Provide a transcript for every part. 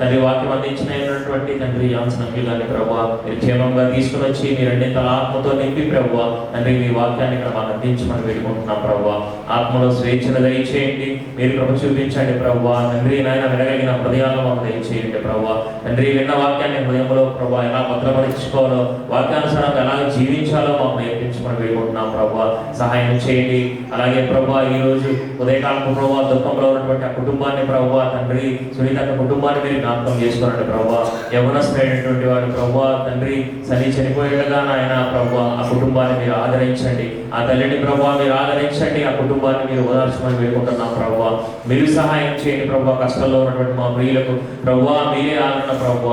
తండ్రి వాక్యం అందించినటువంటి తండ్రి ఆన్సనకి కానీ ప్రభావ మీరు క్షేమంగా తీసుకుని వచ్చి మీరు రెండింతల ఆత్మతో నింపి ప్రభావ తండ్రి మీ వాక్యాన్ని ఇక్కడ మాకు అందించమని వేడుకుంటున్నాం ప్రభావ. ఆత్మలో స్వేచ్ఛను దయచేయండి, మీరు కృప చూపించండి ప్రభావ. తండ్రి నాయన వినగలిగిన హృదయాలను మాకు దయచేయండి ప్రభావ. తండ్రి విన్న వాక్యాన్ని హృదయంలో ప్రభావ ఎలా భద్రపరించుకోవాలో, వాక్యానుసారంగా ఎలా జీవించాలో మాకు నేర్పించమని వేడుకుంటున్నాం ప్రభావ. సహాయం చేయండి. అలాగే ప్రభావ ఈరోజు ఉదయకాలం ప్రభావ దుఃఖంలో ఉన్నటువంటి ఆ కుటుంబాన్ని ప్రభావ తండ్రి సునీత కుటుంబాన్ని మీరు జ్ఞాపకం చేసుకోండి ప్రభావ. యవనస్తుడైనటువంటి వాడు ప్రభావ తండ్రి సని చనిపోయేట్టుగా నాయన ప్రభావ ఆ కుటుంబాన్ని మీరు ఆదరించండి, ఆ తల్లిని ప్రభావ మీరు ఆదరించండి, ఆ కుటుంబాన్ని మీరు ఓదార్చమని వేడుకుంటున్నాం ప్రభావ. మీరు సహాయం చేయండి ప్రభావ. కష్టంలో ఉన్నటువంటి మా ప్రియులకు ప్రభావ మీరే ఆదరణ ప్రభావ.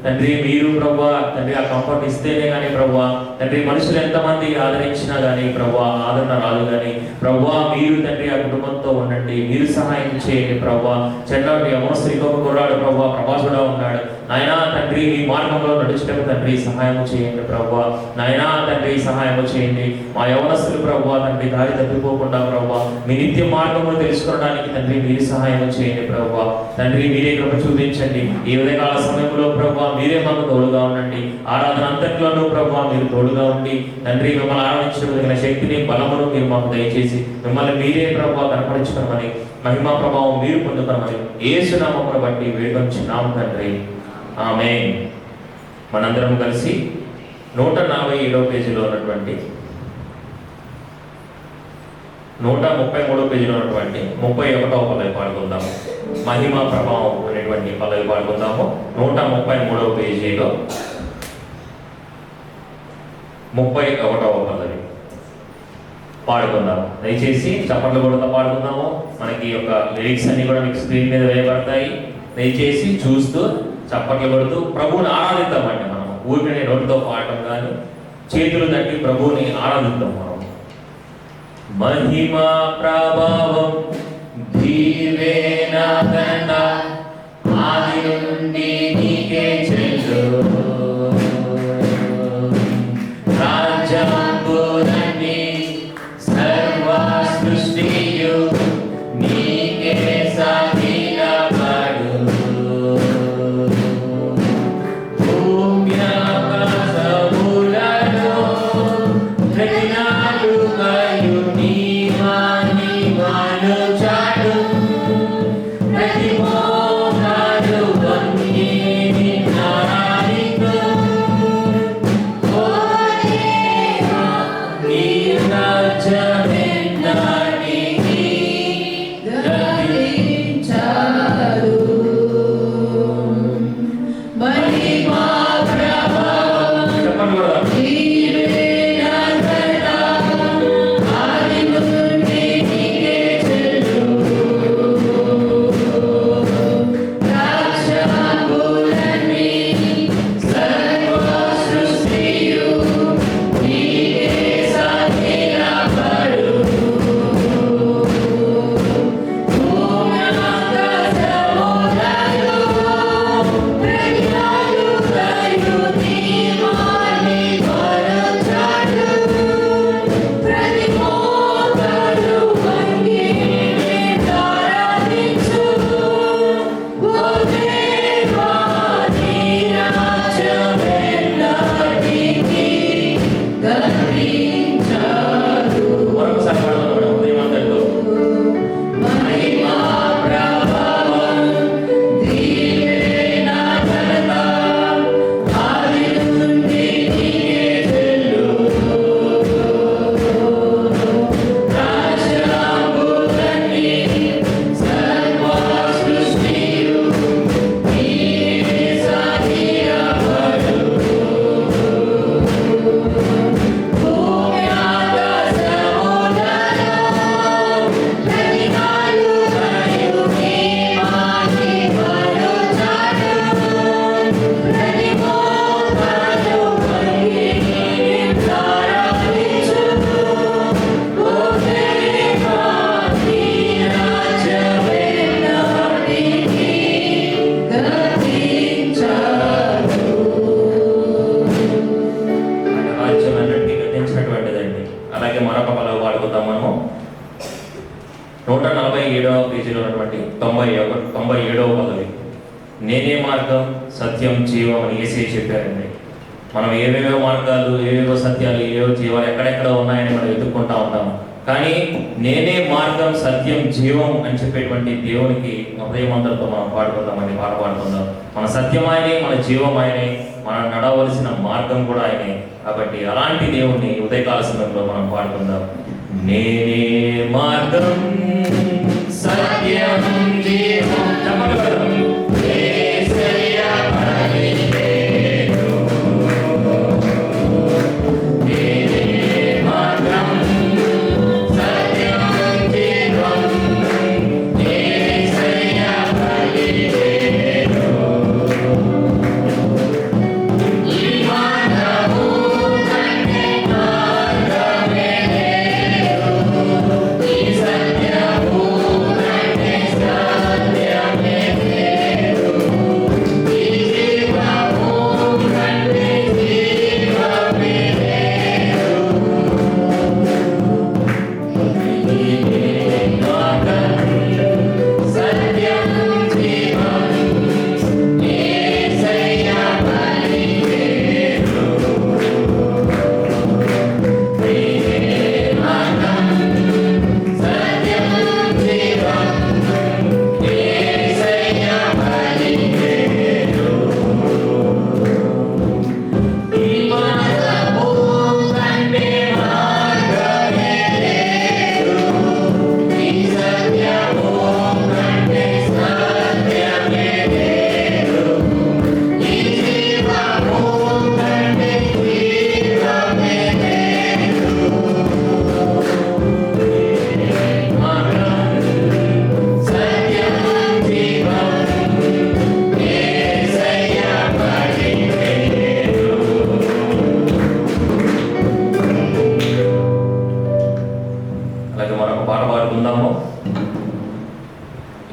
తండ్రి మీరు ప్రభావ తండ్రి ఆ కంఫర్ట్ ఇస్తేనే కానీ ప్రభావ తండ్రి మనుషులు ఎంతమంది ఆదరించినా కానీ ప్రభావ ఆదరణ రాదు కానీ ప్రభావ మీరు తండ్రి ఆ కుటుంబంతో ఉండండి, మీరు సహాయం చేయండి ప్రభావ. చెడ్డటి యవనస్తుడు ఇంకొక కుర్రాడు ప్రభావ ప్రభాసుడా ఉన్నాడు నాయనా తండ్రి ఈ మార్గంలో నడుచుటకు తండ్రి సహాయం చేయండి ప్రభావ. నాయనా తండ్రి సహాయం చేయండి. మా యవనస్తులు ప్రభావ తండ్రి దారి తప్పిపోకుండా ప్రభావ మీ నిత్య మార్గంలో తెలుసుకోవడానికి తండ్రి మీరు సహాయం చేయండి ప్రభావ. తండ్రి మీరే కృప చూపించండి. ఈ ఉదయకాల సమయంలో ప్రభావ మీరే మాకు తోడుగా ఉండండి. ఆరాధన అంతట్లోనూ ప్రభావ మీరు తోడుగా ఉండి తండ్రి మిమ్మల్ని ఆరాధించగలిగిన శక్తిని బలమును మీరు మాకు దయచేసి మిమ్మల్ని మీరే ప్రభావ కనపరించుకోమని మహిమా ప్రభావం మీరు పొందుకోమని యేసు నామమును బట్టి వేడుకొంచున్నాము తండ్రి, ఆమేన్. మనందరం కలిసి 147వ పేజీలో ఉన్నటువంటి 133వ పేజీలో ఉన్నటువంటి 31వ పల్లవి పాడుకుందాము. మహిమా ప్రభావం అనేటువంటి పల్లవి పాడుకుందాము. 133వ పేజీలో 31వ పల్లవి పాడుకుందాం. దయచేసి చప్పట్లు కొడుతూ పాడుకుందాము. మనకి యొక్క లిరిక్స్ అన్ని కూడా మీకు స్క్రీన్ మీద వేయబడతాయి. దయచేసి చూస్తూ చప్పట్లు కొడుతూ ప్రభువుని ఆరాధిద్దామండి. మనం ఊరికనే నోటితో పాడటం కానీ చేతులు తట్టి ప్రభువుని ఆరాధిద్దాం. మనం మహిమా ప్రభావం దీవెన ఘనత ఆది నుండి నీకే చెల్లు, రాజ్యములన్నీ సర్వ సృష్టియు నీకే సాగిలపడు. భూమి ఆకాశములలో ప్రతి నాలుకయు నీ మహిమను చాటు, ప్రతి నేనే మార్గం, సత్యం, జీవం అని యేసే చెప్పారండి. మనం ఏవేవో మార్గాలు, ఏవేవో సత్యాలు, ఏవేవో జీవాలు ఎక్కడెక్కడ ఉన్నాయని మనం వెతుక్కుంటా ఉంటాం. కానీ నేనే మార్గం, సత్యం, జీవం అని చెప్పేటువంటి దేవునికి హృదయమంతటితో మనం పాడుకుందామని పాట పాడుకుందాం. మన సత్యం ఆయనే, మన జీవం ఆయనే, మనం నడవలసిన మార్గం కూడా ఆయనే. కాబట్టి అలాంటి దేవుణ్ణి ఉదయకాల సమయంలో మనం పాడుకుందాం. నేనే మార్గం, సత్యం, జీవం.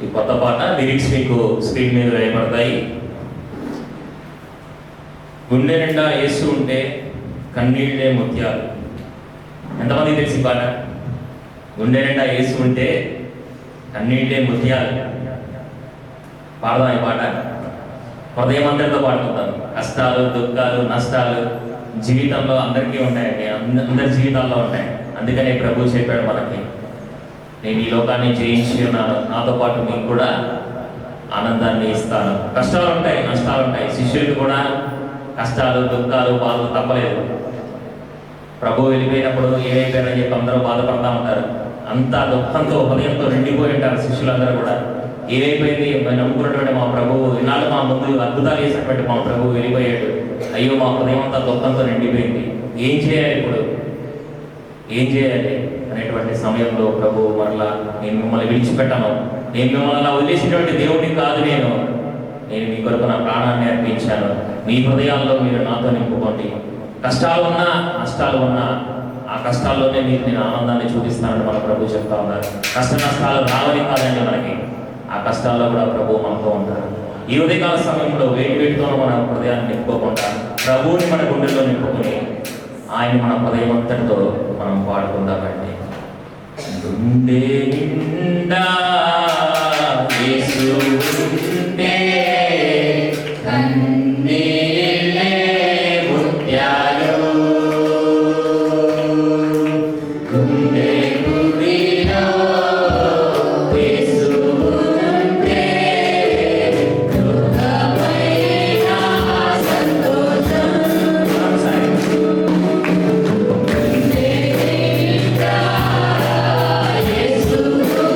ఈ కొత్త పాట లిరిక్స్ మీకు స్క్రీన్ మీద వేయబడతాయి. గుండె నిండా యేసు ఉంటే కన్నీళ్ళే ముత్యాలు. ఎంతమంది తెలిసి పాట? గుండె నిండా యేసు ఉంటే కన్నీళ్ళే ముత్యాలు. పాడదాం ఈ పాట. హృదయం అందరితో పాడుకుంటాను. కష్టాలు, దుఃఖాలు, నష్టాలు జీవితంలో అందరికీ ఉంటాయండి, అందరి జీవితాల్లో ఉంటాయి. అందుకనే ప్రభు చెప్పాడు మనకి, నేను ఈ లోకాన్ని జయించి ఉన్నాను, నాతో పాటు మీకు కూడా ఆనందాన్ని ఇస్తాను. కష్టాలు ఉంటాయి, నష్టాలు ఉంటాయి. శిష్యులకు కూడా కష్టాలు, దుఃఖాలు, బాధలు తప్పలేదు. ప్రభు వెళ్ళిపోయినప్పుడు ఏమైపోయారని చెప్పి అందరూ బాధపడతా ఉంటారు. అంతా దుఃఖంతో, హృదయంతో నిండిపోయి ఉంటారు శిష్యులందరూ కూడా. ఏమైపోయింది, నమ్ముకున్నటువంటి మా ప్రభువు, ఈనాడు మా ముందు అద్భుతాలు చేసినటువంటి మా ప్రభువు వెళ్ళిపోయాడు. అయ్యో, మా హృదయం అంతా దుఃఖంతో నిండిపోయింది, ఏం చేయాలి ఇప్పుడు, ఏం చేయాలి అనేటువంటి సమయంలో ప్రభు మరలా, నేను మిమ్మల్ని విడిచిపెట్టాను, నేను మిమ్మల్ని వదిలేసినటువంటి దేవుడిని కాదు, నేను మీ కొరకు నా ప్రాణాన్ని అర్పించాను, మీ హృదయాల్లో మీరు నాతో నింపుకోండి. కష్టాలు ఉన్నా, నష్టాలు ఉన్నా, ఆ కష్టాల్లోనే మీకు నేను ఆనందాన్ని చూపిస్తానని మన ప్రభు చెప్తా ఉన్నారు. కష్ట నష్టాలు రావని కాదండి మనకి, ఆ కష్టాల్లో కూడా ప్రభు మనతో ఉంటారు. ఈ ఉదయకాల సమయంలో వేడితో మన హృదయాన్ని నింపుకోకుండా ప్రభువుని మన గుండెల్లో నింపుకొని ఆయన మన హృదయం అంతటితో మనం పాడుకుందామండి. గుండె నిండా యేసు ఉంటే కన్నీళ్ళే ముత్యాలు. గుండె గుడిలో యేసు ఉంటే దుఃఖమైన సంతోషం. యేసు ఉంటే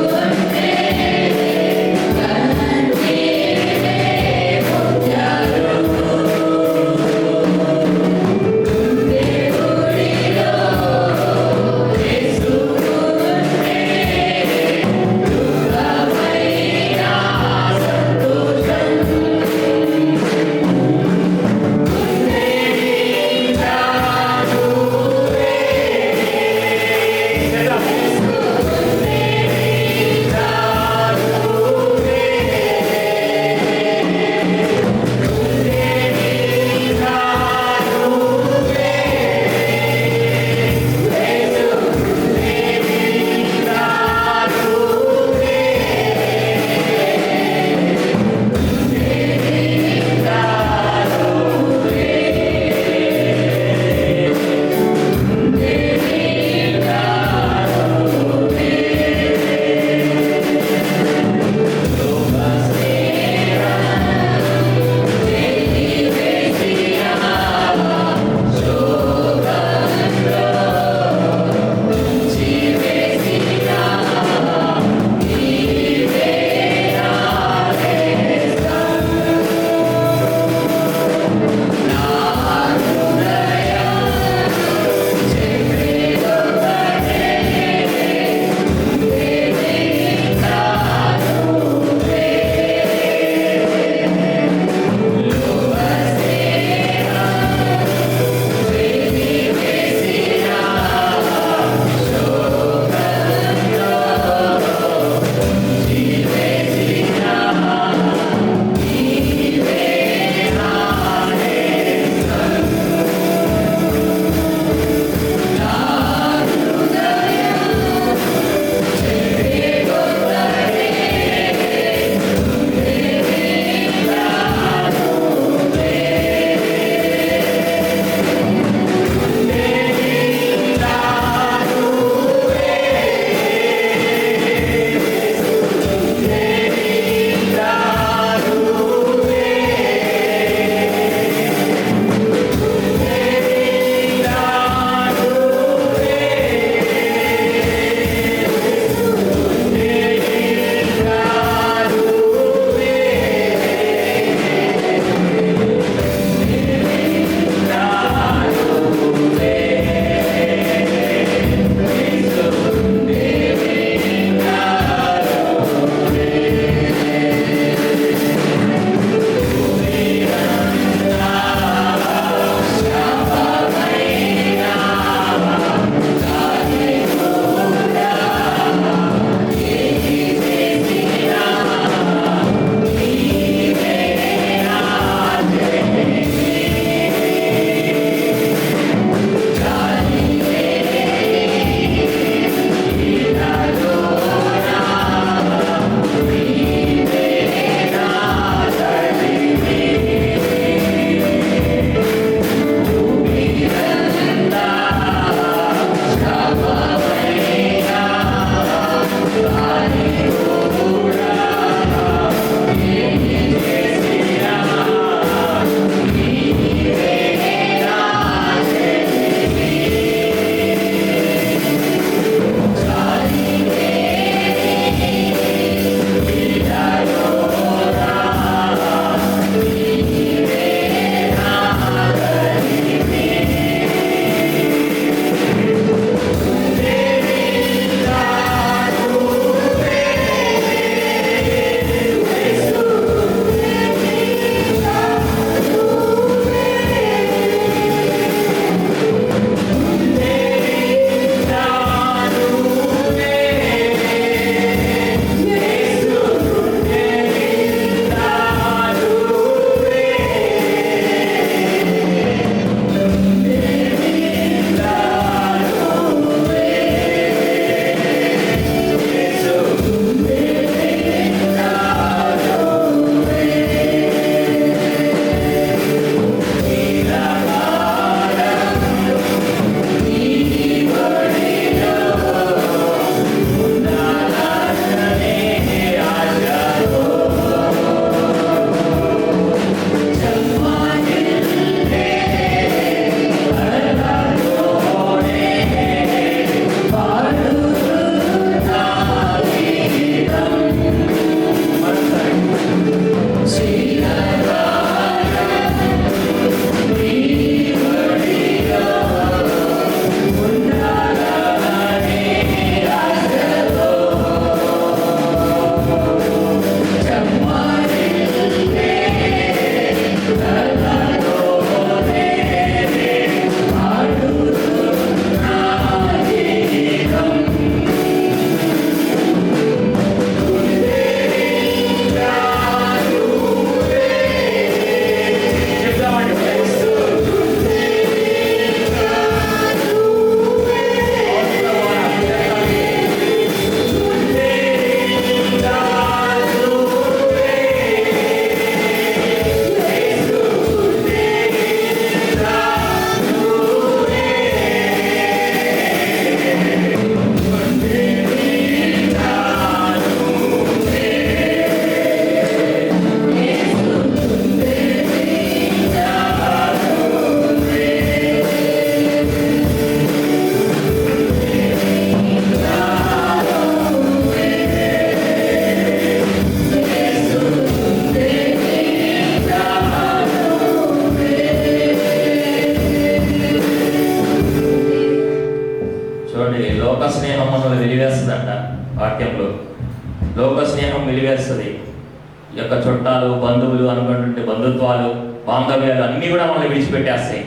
యొక్క చుట్టాలు, బంధువులు, అనుకుంటుంటే బంధుత్వాలు, బాంధవ్యాలు అన్నీ కూడా మనల్ని విడిచిపెట్టేస్తాయి.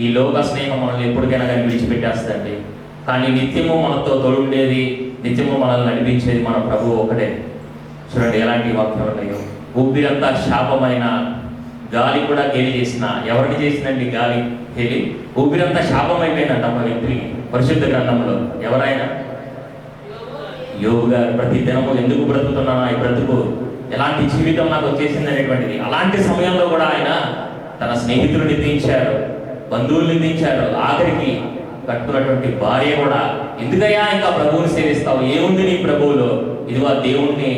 ఈ లోక స్నేహం మనల్ని ఎప్పటికైనా కానీ విడిచిపెట్టేస్తుందండి. కానీ నిత్యము మనతో తోడుండేది, నిత్యము మనల్ని నడిపించేది మన ప్రభువు ఒకటే. చూడండి ఎలాంటి వాక్యాలు ఉన్నాయో. ఊపిరంతా శాపమైన గాలి కూడా గేలి చేసిన, ఎవరిని చేసిందండి గాలి గేలి? ఊపిరంతా శాపం అయిపోయిందంట ఒక వ్యక్తికి పరిశుద్ధ గ్రంథంలో. ఎవరైనా యోగు గారు ప్రతి దినము ఎందుకు బ్రతుకుతున్నాను, ఈ బ్రతుకు ఎలాంటి జీవితం నాకు వచ్చేసింది అనేటువంటిది. అలాంటి సమయంలో కూడా ఆయన తన స్నేహితులను దించారు, బంధువుల్ని దించారు, ఆఖరికి కట్టుకున్నటువంటి భార్య కూడా, ఎందుకయ్యా ఇంకా ప్రభువుని సేవిస్తావు, ఏముంది నీ ప్రభువులో, ఇదిగో ఆ దేవుణ్ణి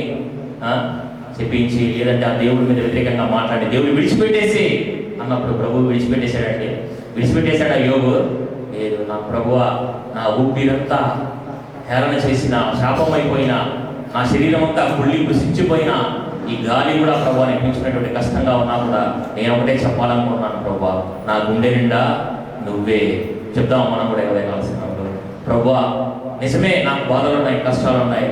చెప్పించి, లేదంటే ఆ దేవుడి మీద వ్యతిరేకంగా మాట్లాడి దేవుడు విడిచిపెట్టేసి అన్నప్పుడు ప్రభువు విడిచిపెట్టేశాడండి. విడిచిపెట్టేశాడు ఆ యోగు? లేదు, నా ప్రభువా, నా ఊపిరంతా హేళన చేసిన, శాపం అయిపోయిన, నా శరీరం అంతా కుళ్ళి కుసించిపోయిన ఈ గాలి కూడా ప్రభు అనిపించినటువంటి కష్టంగా ఉన్నా కూడా నేను ఒకటే చెప్పాలనుకుంటున్నాను, ప్రభు నా గుండె నిండా నువ్వే. చెప్దాం మనం కూడా ఎవరైనా కలిసినప్పుడు, ప్రభు నిజమే నాకు బాధలు ఉన్నాయి, కష్టాలు ఉన్నాయి,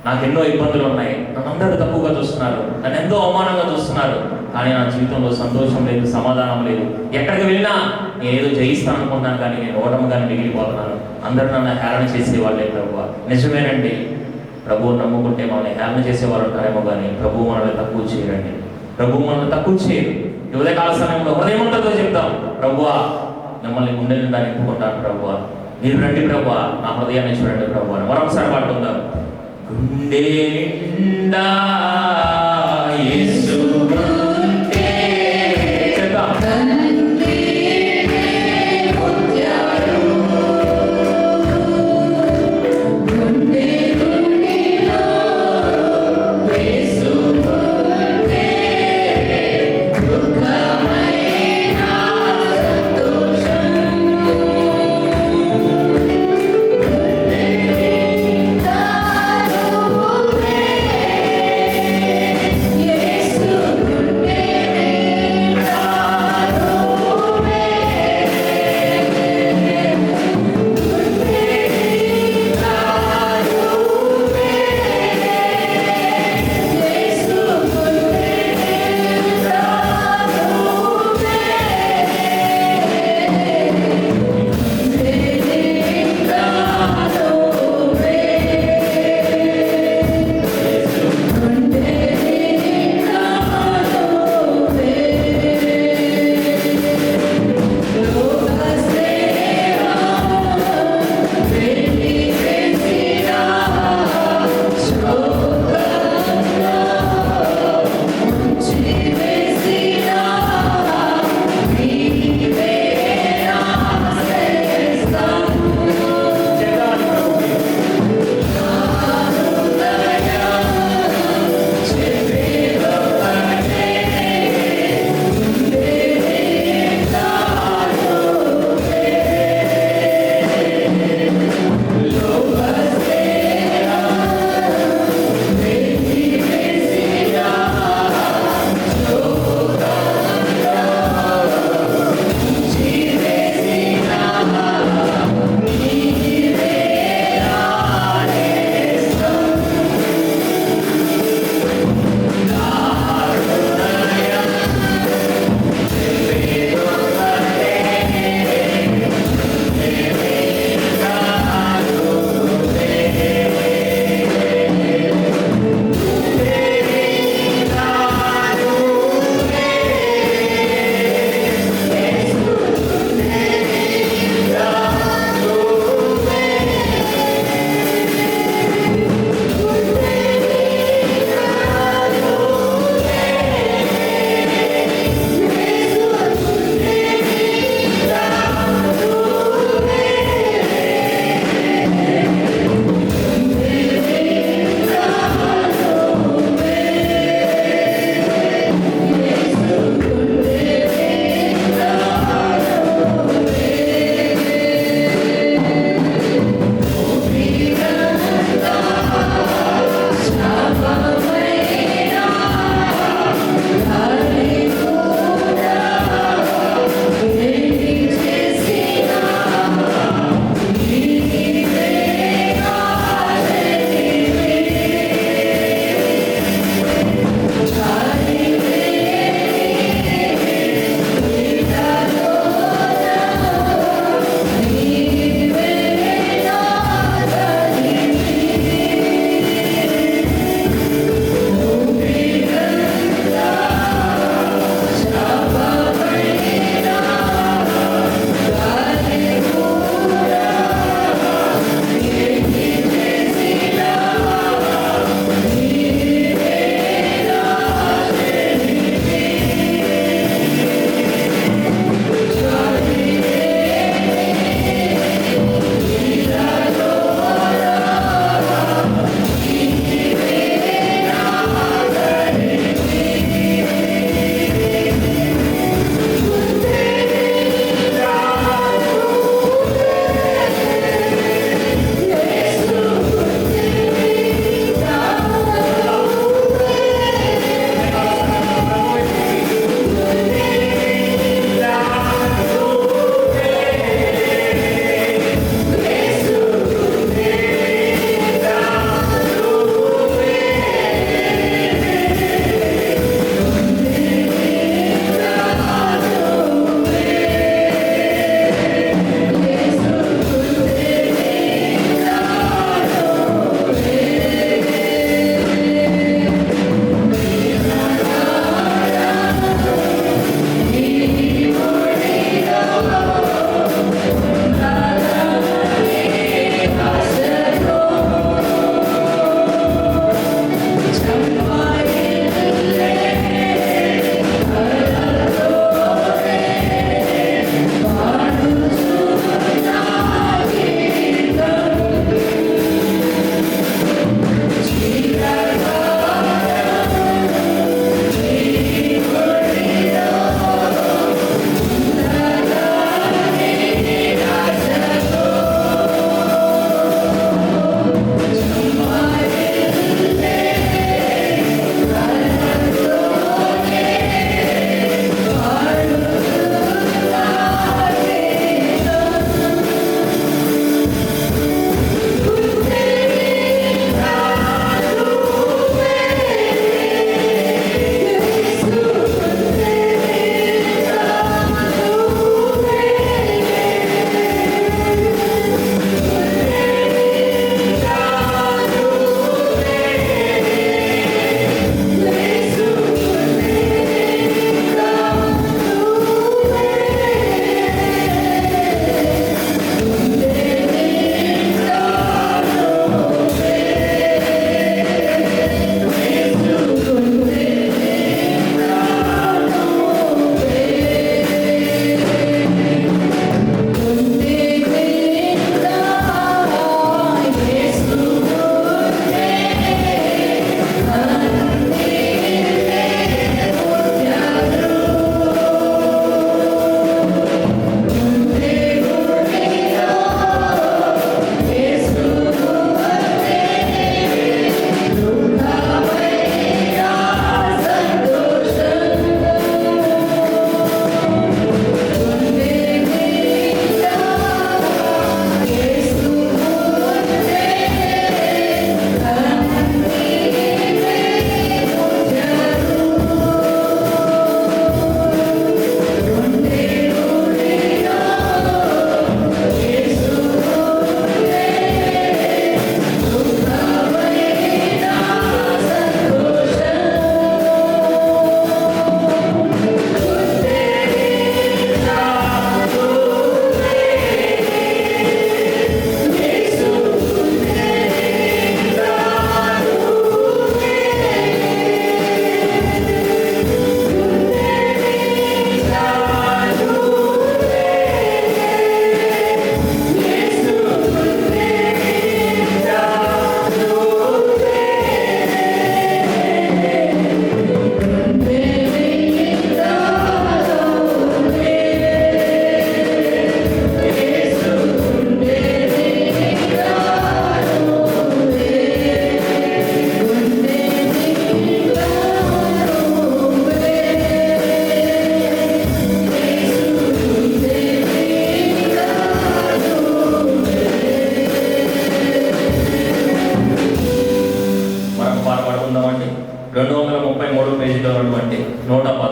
నాకు ఎన్నో ఇబ్బందులు ఉన్నాయి, నన్ను అందరూ తప్పుగా చూస్తున్నారు, నన్ను ఎంతో అవమానంగా చూస్తున్నారు, కానీ నా జీవితంలో సంతోషం లేదు, సమాధానం లేదు. ఎక్కడికి వెళ్ళినా నేను ఏదో జయిస్తాను అనుకున్నాను, కానీ నేను ఓటమిగానే మిగిలిపోతున్నాను. అందరూ నన్ను హేళన చేసేవాళ్ళే ప్రభు. నిజమేనండి, ప్రభువు నమ్ముకుంటే మనల్ని హేళన చేసేవాళ్ళు ఉంటారేమో, కానీ ప్రభువు మనల్ని తక్కువ చేయరండి. ప్రభువు మనల్ని తక్కువ చేయరు. ఈ ఉదయకాల సమయంలో హృదయమంతతో చెప్తాం, ప్రభువా మిమ్మల్ని గుండె నిండా నింపుకుంటాను ప్రభువా, మీరు రండి ప్రభువా, నా హృదయాన్ని చూడండి ప్రభువా. మరొకసారి పాడుకుందాం. గుండె నిండా యేసు ఉంటే చెప్తాం. Yes.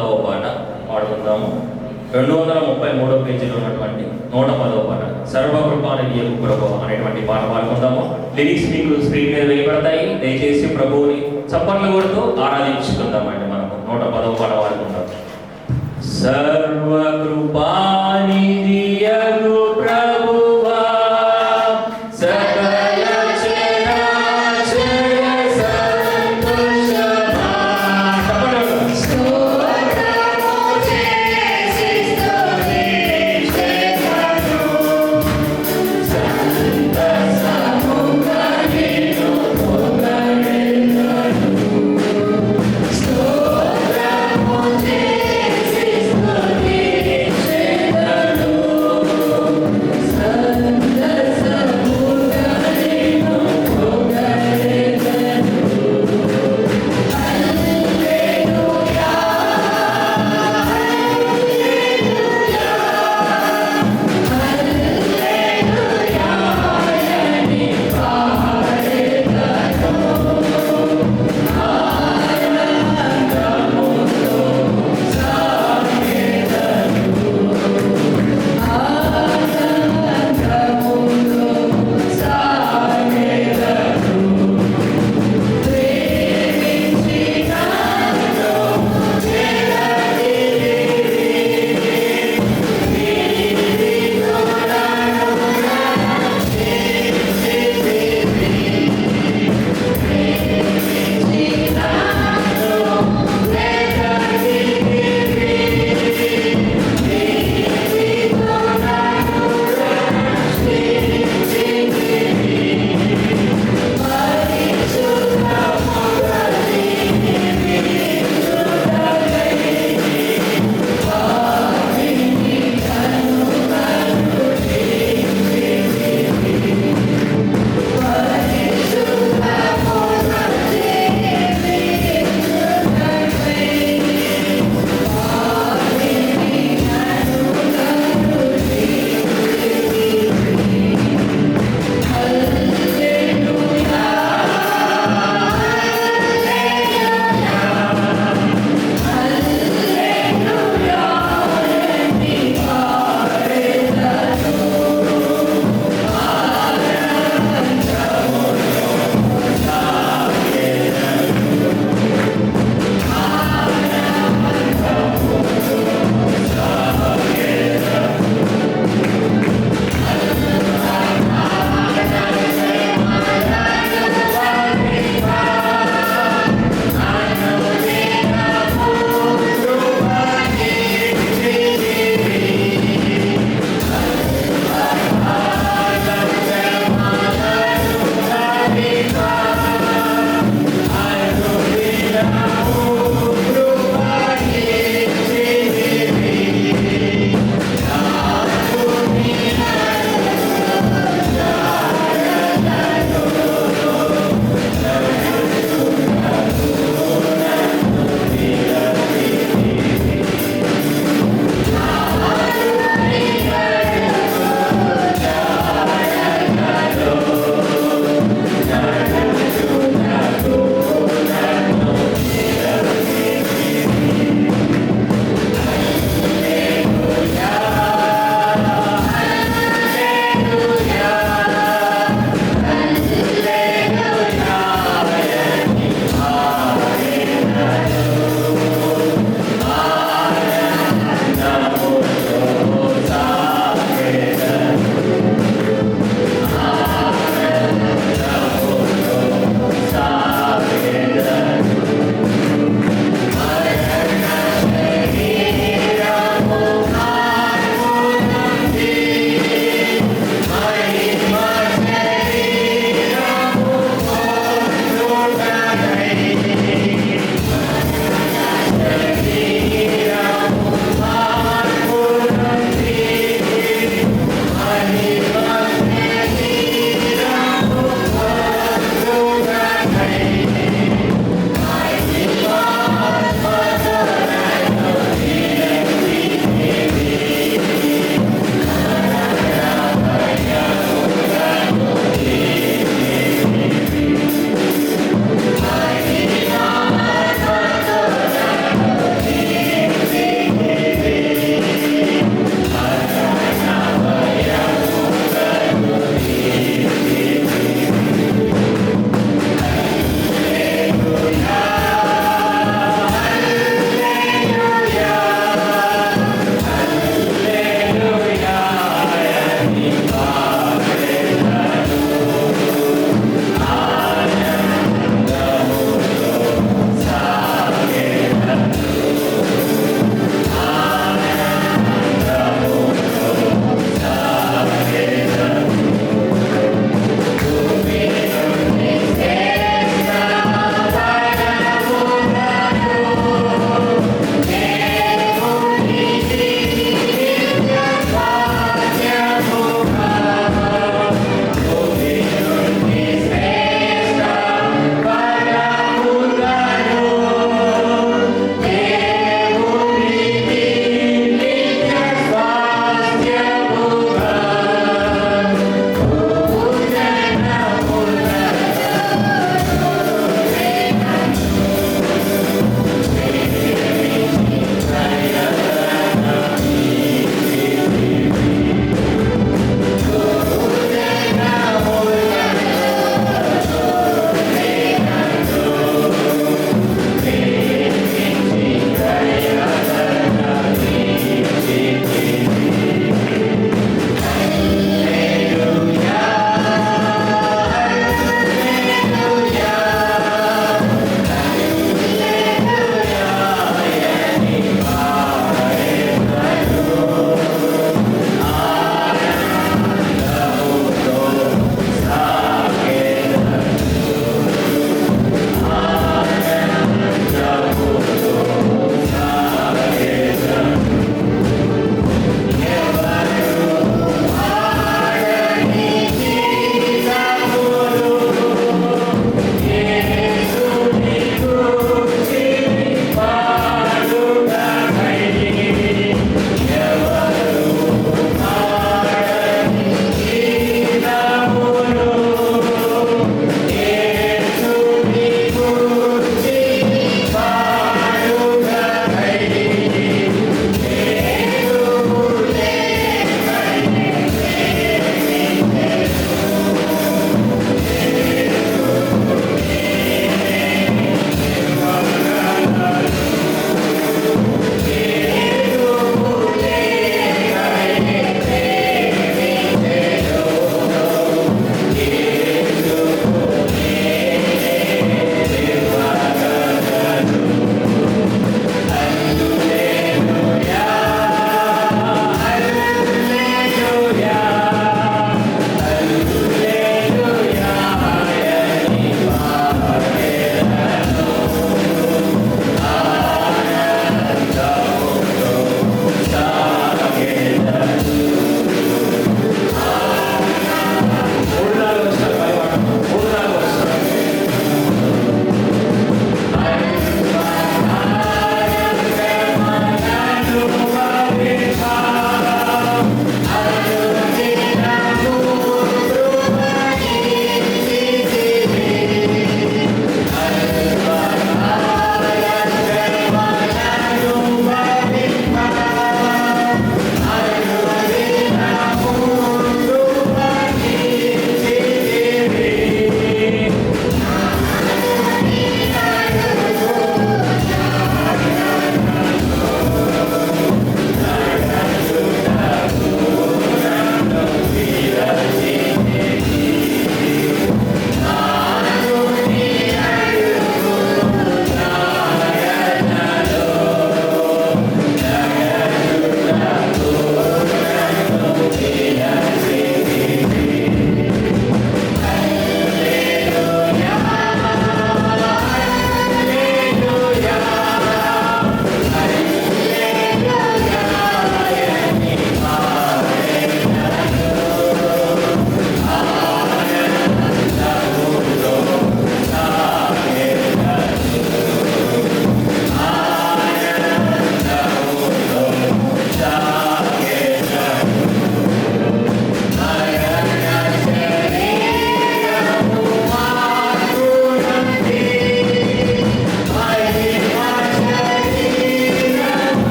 110వ పాట పాడుకుందాము. 233వ పేజీలో ఉన్నటువంటి 110వ పాట సర్వకృపానిధి ప్రభువు అనేటువంటి పాట పాడుకుందాము. లిరిక్స్ మీకు స్క్రీన్ మీద వేయబడతాయి. దయచేసి ప్రభువుని చప్పట్లు కొడుతూ ఆరాధించుకుందామండి. మనము 110వ పాట పాడుకుందాం. సర్వకృపానిధి ప్రభువా సకల చరాచర సంతోషమా.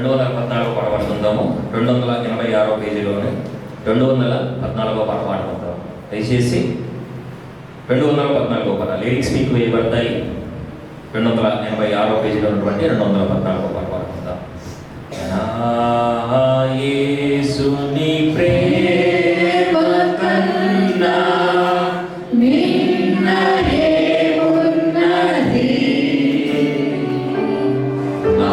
214 పాట పాడుకుందాము. 286 పేజీలోనే 214 పాట పాడుకుందాము. దయచేసి 214 పాట లిరిక్స్ మీకు వేయబడతాయి. 286 పేజీలో ఉన్నటువంటి 214 పాట పాడుకుందాం. యేసుని ప్రేమ కన్నా నిన్ననే ఉన్నది, ఆ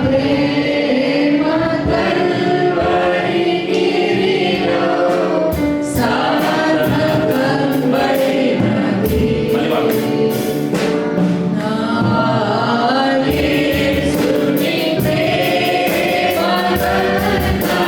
ప్రేమ కల్వరి గిరిలో సార్థకమైనది. యేసుని ప్రేమ కన్నా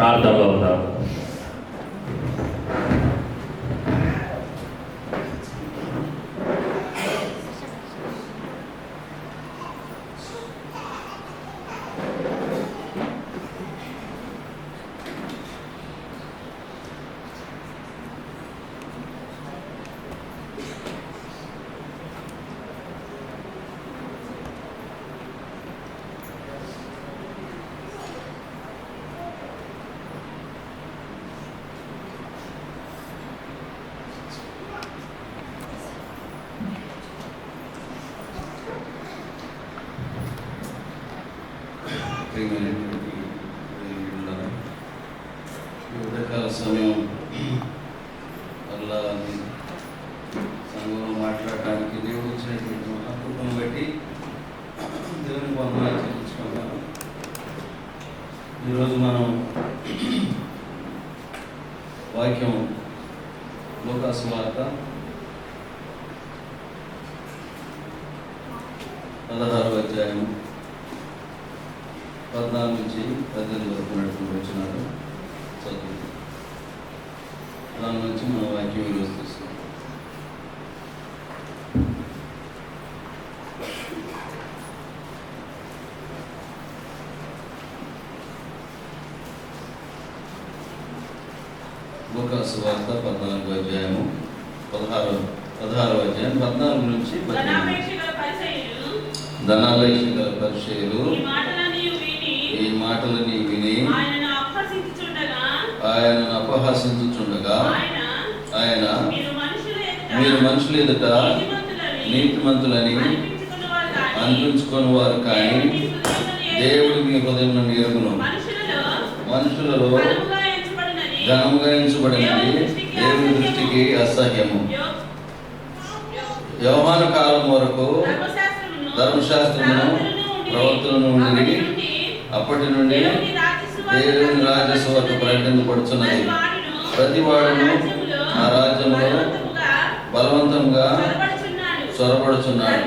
ప్రార్థనలో ఉందాం. ఉదయకాల సమయం అలా సంఘంలో మాట్లాడటానికి దేవుడు ఇచ్చినటువంటి మహాకృపను బట్టి దేవుని వందనాలు చెల్లించుకున్నాను. ఈరోజు మనం వాక్యం లూకాసు వార్త 16వ అధ్యాయం 14 నుంచి 18 వరకు నడుపుకుంటూ వచ్చినారు. చదువు దాని నుంచి మన వాక్యం ఈరోజు తీసుకున్నాం. లూకాసు వార్త 14వ అధ్యాయము 16వ అధ్యాయం 14 నుంచి 18. ధనాపేక్ష గల పరిచయులు ఈ మాటలని విని ఆయనను అపహసించుచుండగా ఆయన మీరు మనుషులు ఎదుట నీతిమంతులని అనిపించుకొని వారు కానీ దేవుడు మీ హృదయం ఎరుగును. మనుషులలో ఘనముగా ఎంచబడినది దేవుని దృష్టికి అసహ్యము. యోహాను కాలం వరకు ధర్మశాస్త్రమును ప్రవక్తలను ఉండి అప్పటి నుండి దేవుని రాజస్వార్త ప్రకటించబడుతున్నది. ప్రతి వాడును ఆ రాజ్యంలో బలవంతంగా చొరబడుచున్నాడు.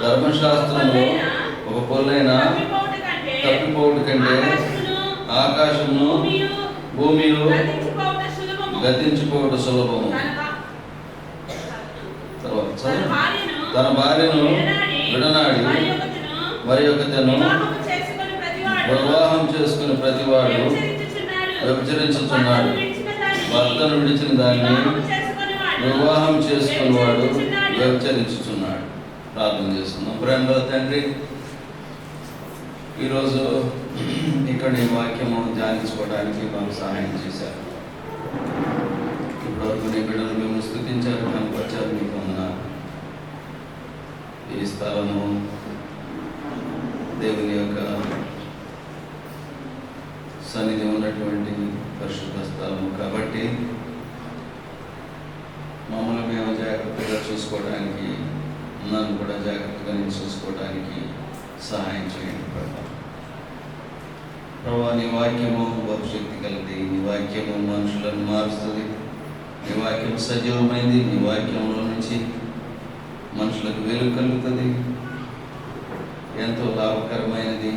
ధర్మశాస్త్రంలో ఒక పొల్లైన తప్పిపోవుట కంటే ఆకాశమును భూమిలో గతించిపోవట సులభము. తన భార్యను విడనాడి మరి ఒకతను వివాహం చేసుకుని ప్రతివాడు వ్యభిచరించుచున్నాడు. భర్తను విడిచిన దాన్ని వివాహం చేసుకునేవాడు వ్యభిచరించుచున్నాడు. ప్రార్థన చేస్తున్నాం. ప్రేమ తండ్రి, ఈరోజు ఇక్కడ ఈ వాక్యము ధ్యానించుకోవడానికి మాకు సహాయం చేశారు. ఇప్పటివరకు నీ బిడ్డలు మేము స్తుతించారు, కనపరిచారు. మీకు వందనాలు. ఈ స్థలము దేవుని యొక్క సన్నిధి ఉన్నటువంటి పరిశుద్ధ స్థలము కాబట్టి మమ్మల్ని మేము జాగ్రత్తగా చూసుకోవడానికి, నన్ను కూడా జాగ్రత్తగా నేను చూసుకోవడానికి సహాయం చేయండి ప్రభా. నీ వాక్యము భవిష్యత్తు కలిగి, నీ వాక్యము మనుషులను మారుస్తుంది. నీ వాక్యం సజీవమైంది. నీ వాక్యంలో నుంచి మనుషులకు వెలుగు కలుగుతుంది. ఎంతో లాభకరమైనది,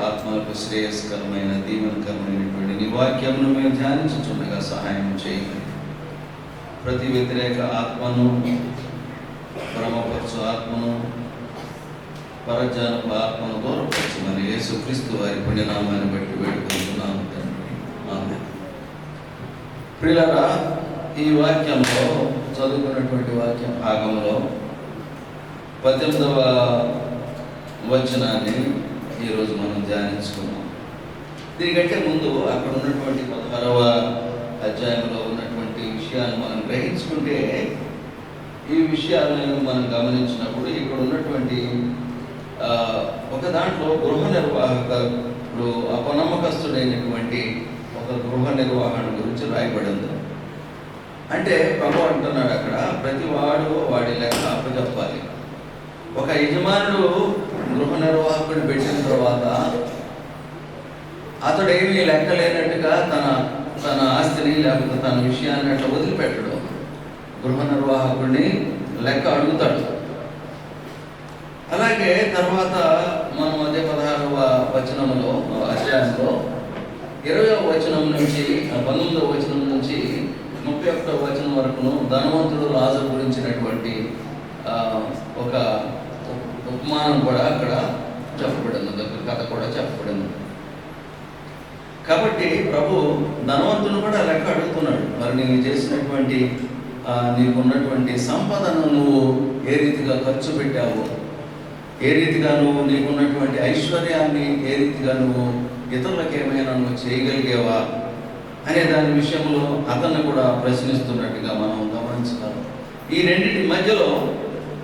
ఆత్మలకు శ్రేయస్కరమైన, దీవెనకరమైనటువంటి నీ వాక్యమును మేము ధ్యానించుచుండగా సహాయం చేయండి. ప్రతి వ్యతిరేక ఆత్మను, భ్రమపరచు ఆత్మను, పరజానపు ఆత్మను దూరపరచమని యేసుక్రీస్తు వారి పుణ్యనామాన్ని బట్టి వేడుకుంటున్నాము తండ్రి. ఆమేన్. ప్రియులారా, ఈ వాక్యంలో చదువుకున్నటువంటి వాక్య భాగంలో 18వ వచనాన్ని ఈరోజు మనం ధ్యానించుకున్నాం. దీనికంటే ముందు అక్కడ ఉన్నటువంటి 16వ అధ్యాయంలో ఉన్నటువంటి విషయాలు మనం గ్రహించుకుంటే, ఈ విషయాలను మనం గమనించినప్పుడు ఇక్కడ ఉన్నటువంటి ఒక దాంట్లో గృహ నిర్వాహకుడు అపనమ్మకస్తుడైనటువంటి ఒక గృహ నిర్వహణ గురించి రాయబడింది. అంటే ప్రభు అంటున్నాడు అక్కడ, ప్రతి వాడు వాడి లెక్క అప్పచెప్పాలి. ఒక యజమానుడు గృహ నిర్వాహకుడు పెట్టిన తర్వాత అతడు ఏమీ లెక్క లేనట్టుగా తన ఆస్తిని లేకపోతే తన విషయాన్ని అట్లా వదిలిపెట్టడు. గృహ నిర్వాహకుడిని లెక్క అడుగుతాడు. అలాగే తర్వాత మనం అదే 16వ వచనంలో అధ్యాయంలో 20వ వచనం నుంచి 19వ వచనం నుంచి 31వ వచనం వరకును ధనవంతుడు లాజరు గురించినటువంటి ఒక ఉపమానం కూడా అక్కడ చెప్పబడింది, ఒక కథ కూడా చెప్పబడింది. కాబట్టి ప్రభు ధనవంతుని కూడా లెక్క అడుగుతున్నాడు. మరి నీవు చేసినటువంటి నీకున్నటువంటి సంపదను నువ్వు ఏ రీతిగా ఖర్చు పెట్టావు, ఏ రీతిగా నువ్వు నీకున్నటువంటి ఐశ్వర్యాన్ని ఏ రీతిగా నువ్వు ఇతరులకు ఏమైనా నువ్వు చేయగలిగేవా అనే దాని విషయంలో అతన్ని కూడా ప్రశ్నిస్తున్నట్టుగా మనం గమనించగలం. ఈ రెండింటి మధ్యలో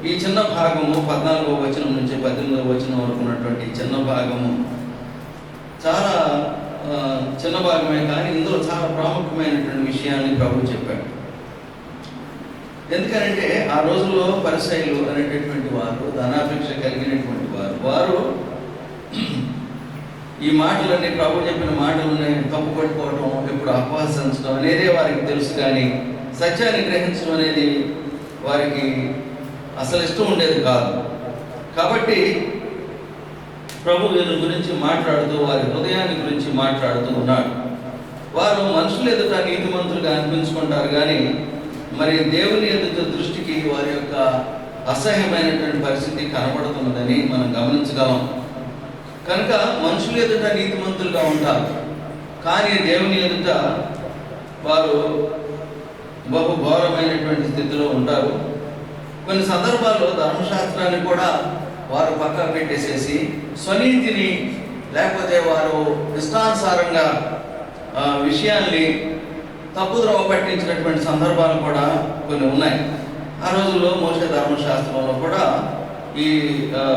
ఈ చిన్న భాగము 14వ వచనం నుంచి 18వ వచనం వరకు ఉన్నటువంటి చిన్న భాగము చాలా చిన్న భాగమే, కానీ ఇందులో చాలా ప్రాముఖ్యమైనటువంటి విషయాన్ని ప్రభు చెప్పాడు. ఎందుకంటే ఆ రోజుల్లో పరిసయ్యులు అనేటటువంటి వారు, ధనాపేక్ష కలిగినటువంటి వారు ఈ మాటలన్నీ ప్రభు చెప్పిన మాటలని తప్పుపట్టుకోవటం, ఇప్పుడు అపహాసించడం అనేదే వారికి తెలుసు, కానీ సత్యాన్ని గ్రహించడం అనేది వారికి అసలు ఇష్టం ఉండేది కాదు. కాబట్టి ప్రభు వీరి గురించి మాట్లాడుతూ వారి హృదయాన్ని గురించి మాట్లాడుతూ ఉన్నాడు. వారు మనుషులు ఎదుట నీతిమంతులుగా అనిపించుకుంటారు, కానీ మరి దేవుని ఎదుట దృష్టికి వారి యొక్క అసహ్యమైనటువంటి పరిస్థితి కనబడుతున్నదని మనం గమనించగలం. కనుక మనుషులు ఎదుట నీతిమంతులుగా ఉంటారు, కానీ దేవుని ఎదుట వారు బహు ఘోరమైనటువంటి స్థితిలో ఉంటారు. కొన్ని సందర్భాల్లో ధర్మశాస్త్రాన్ని కూడా వారు పక్కన పెట్టేసేసి స్వనీతిని, లేకపోతే వారు ఇష్టానుసారంగా విషయాన్ని తప్పుద్రోవ పట్టించినటువంటి సందర్భాలు కూడా కొన్ని ఉన్నాయి. ఆ రోజుల్లో మోషే ధర్మశాస్త్రంలో కూడా ఈ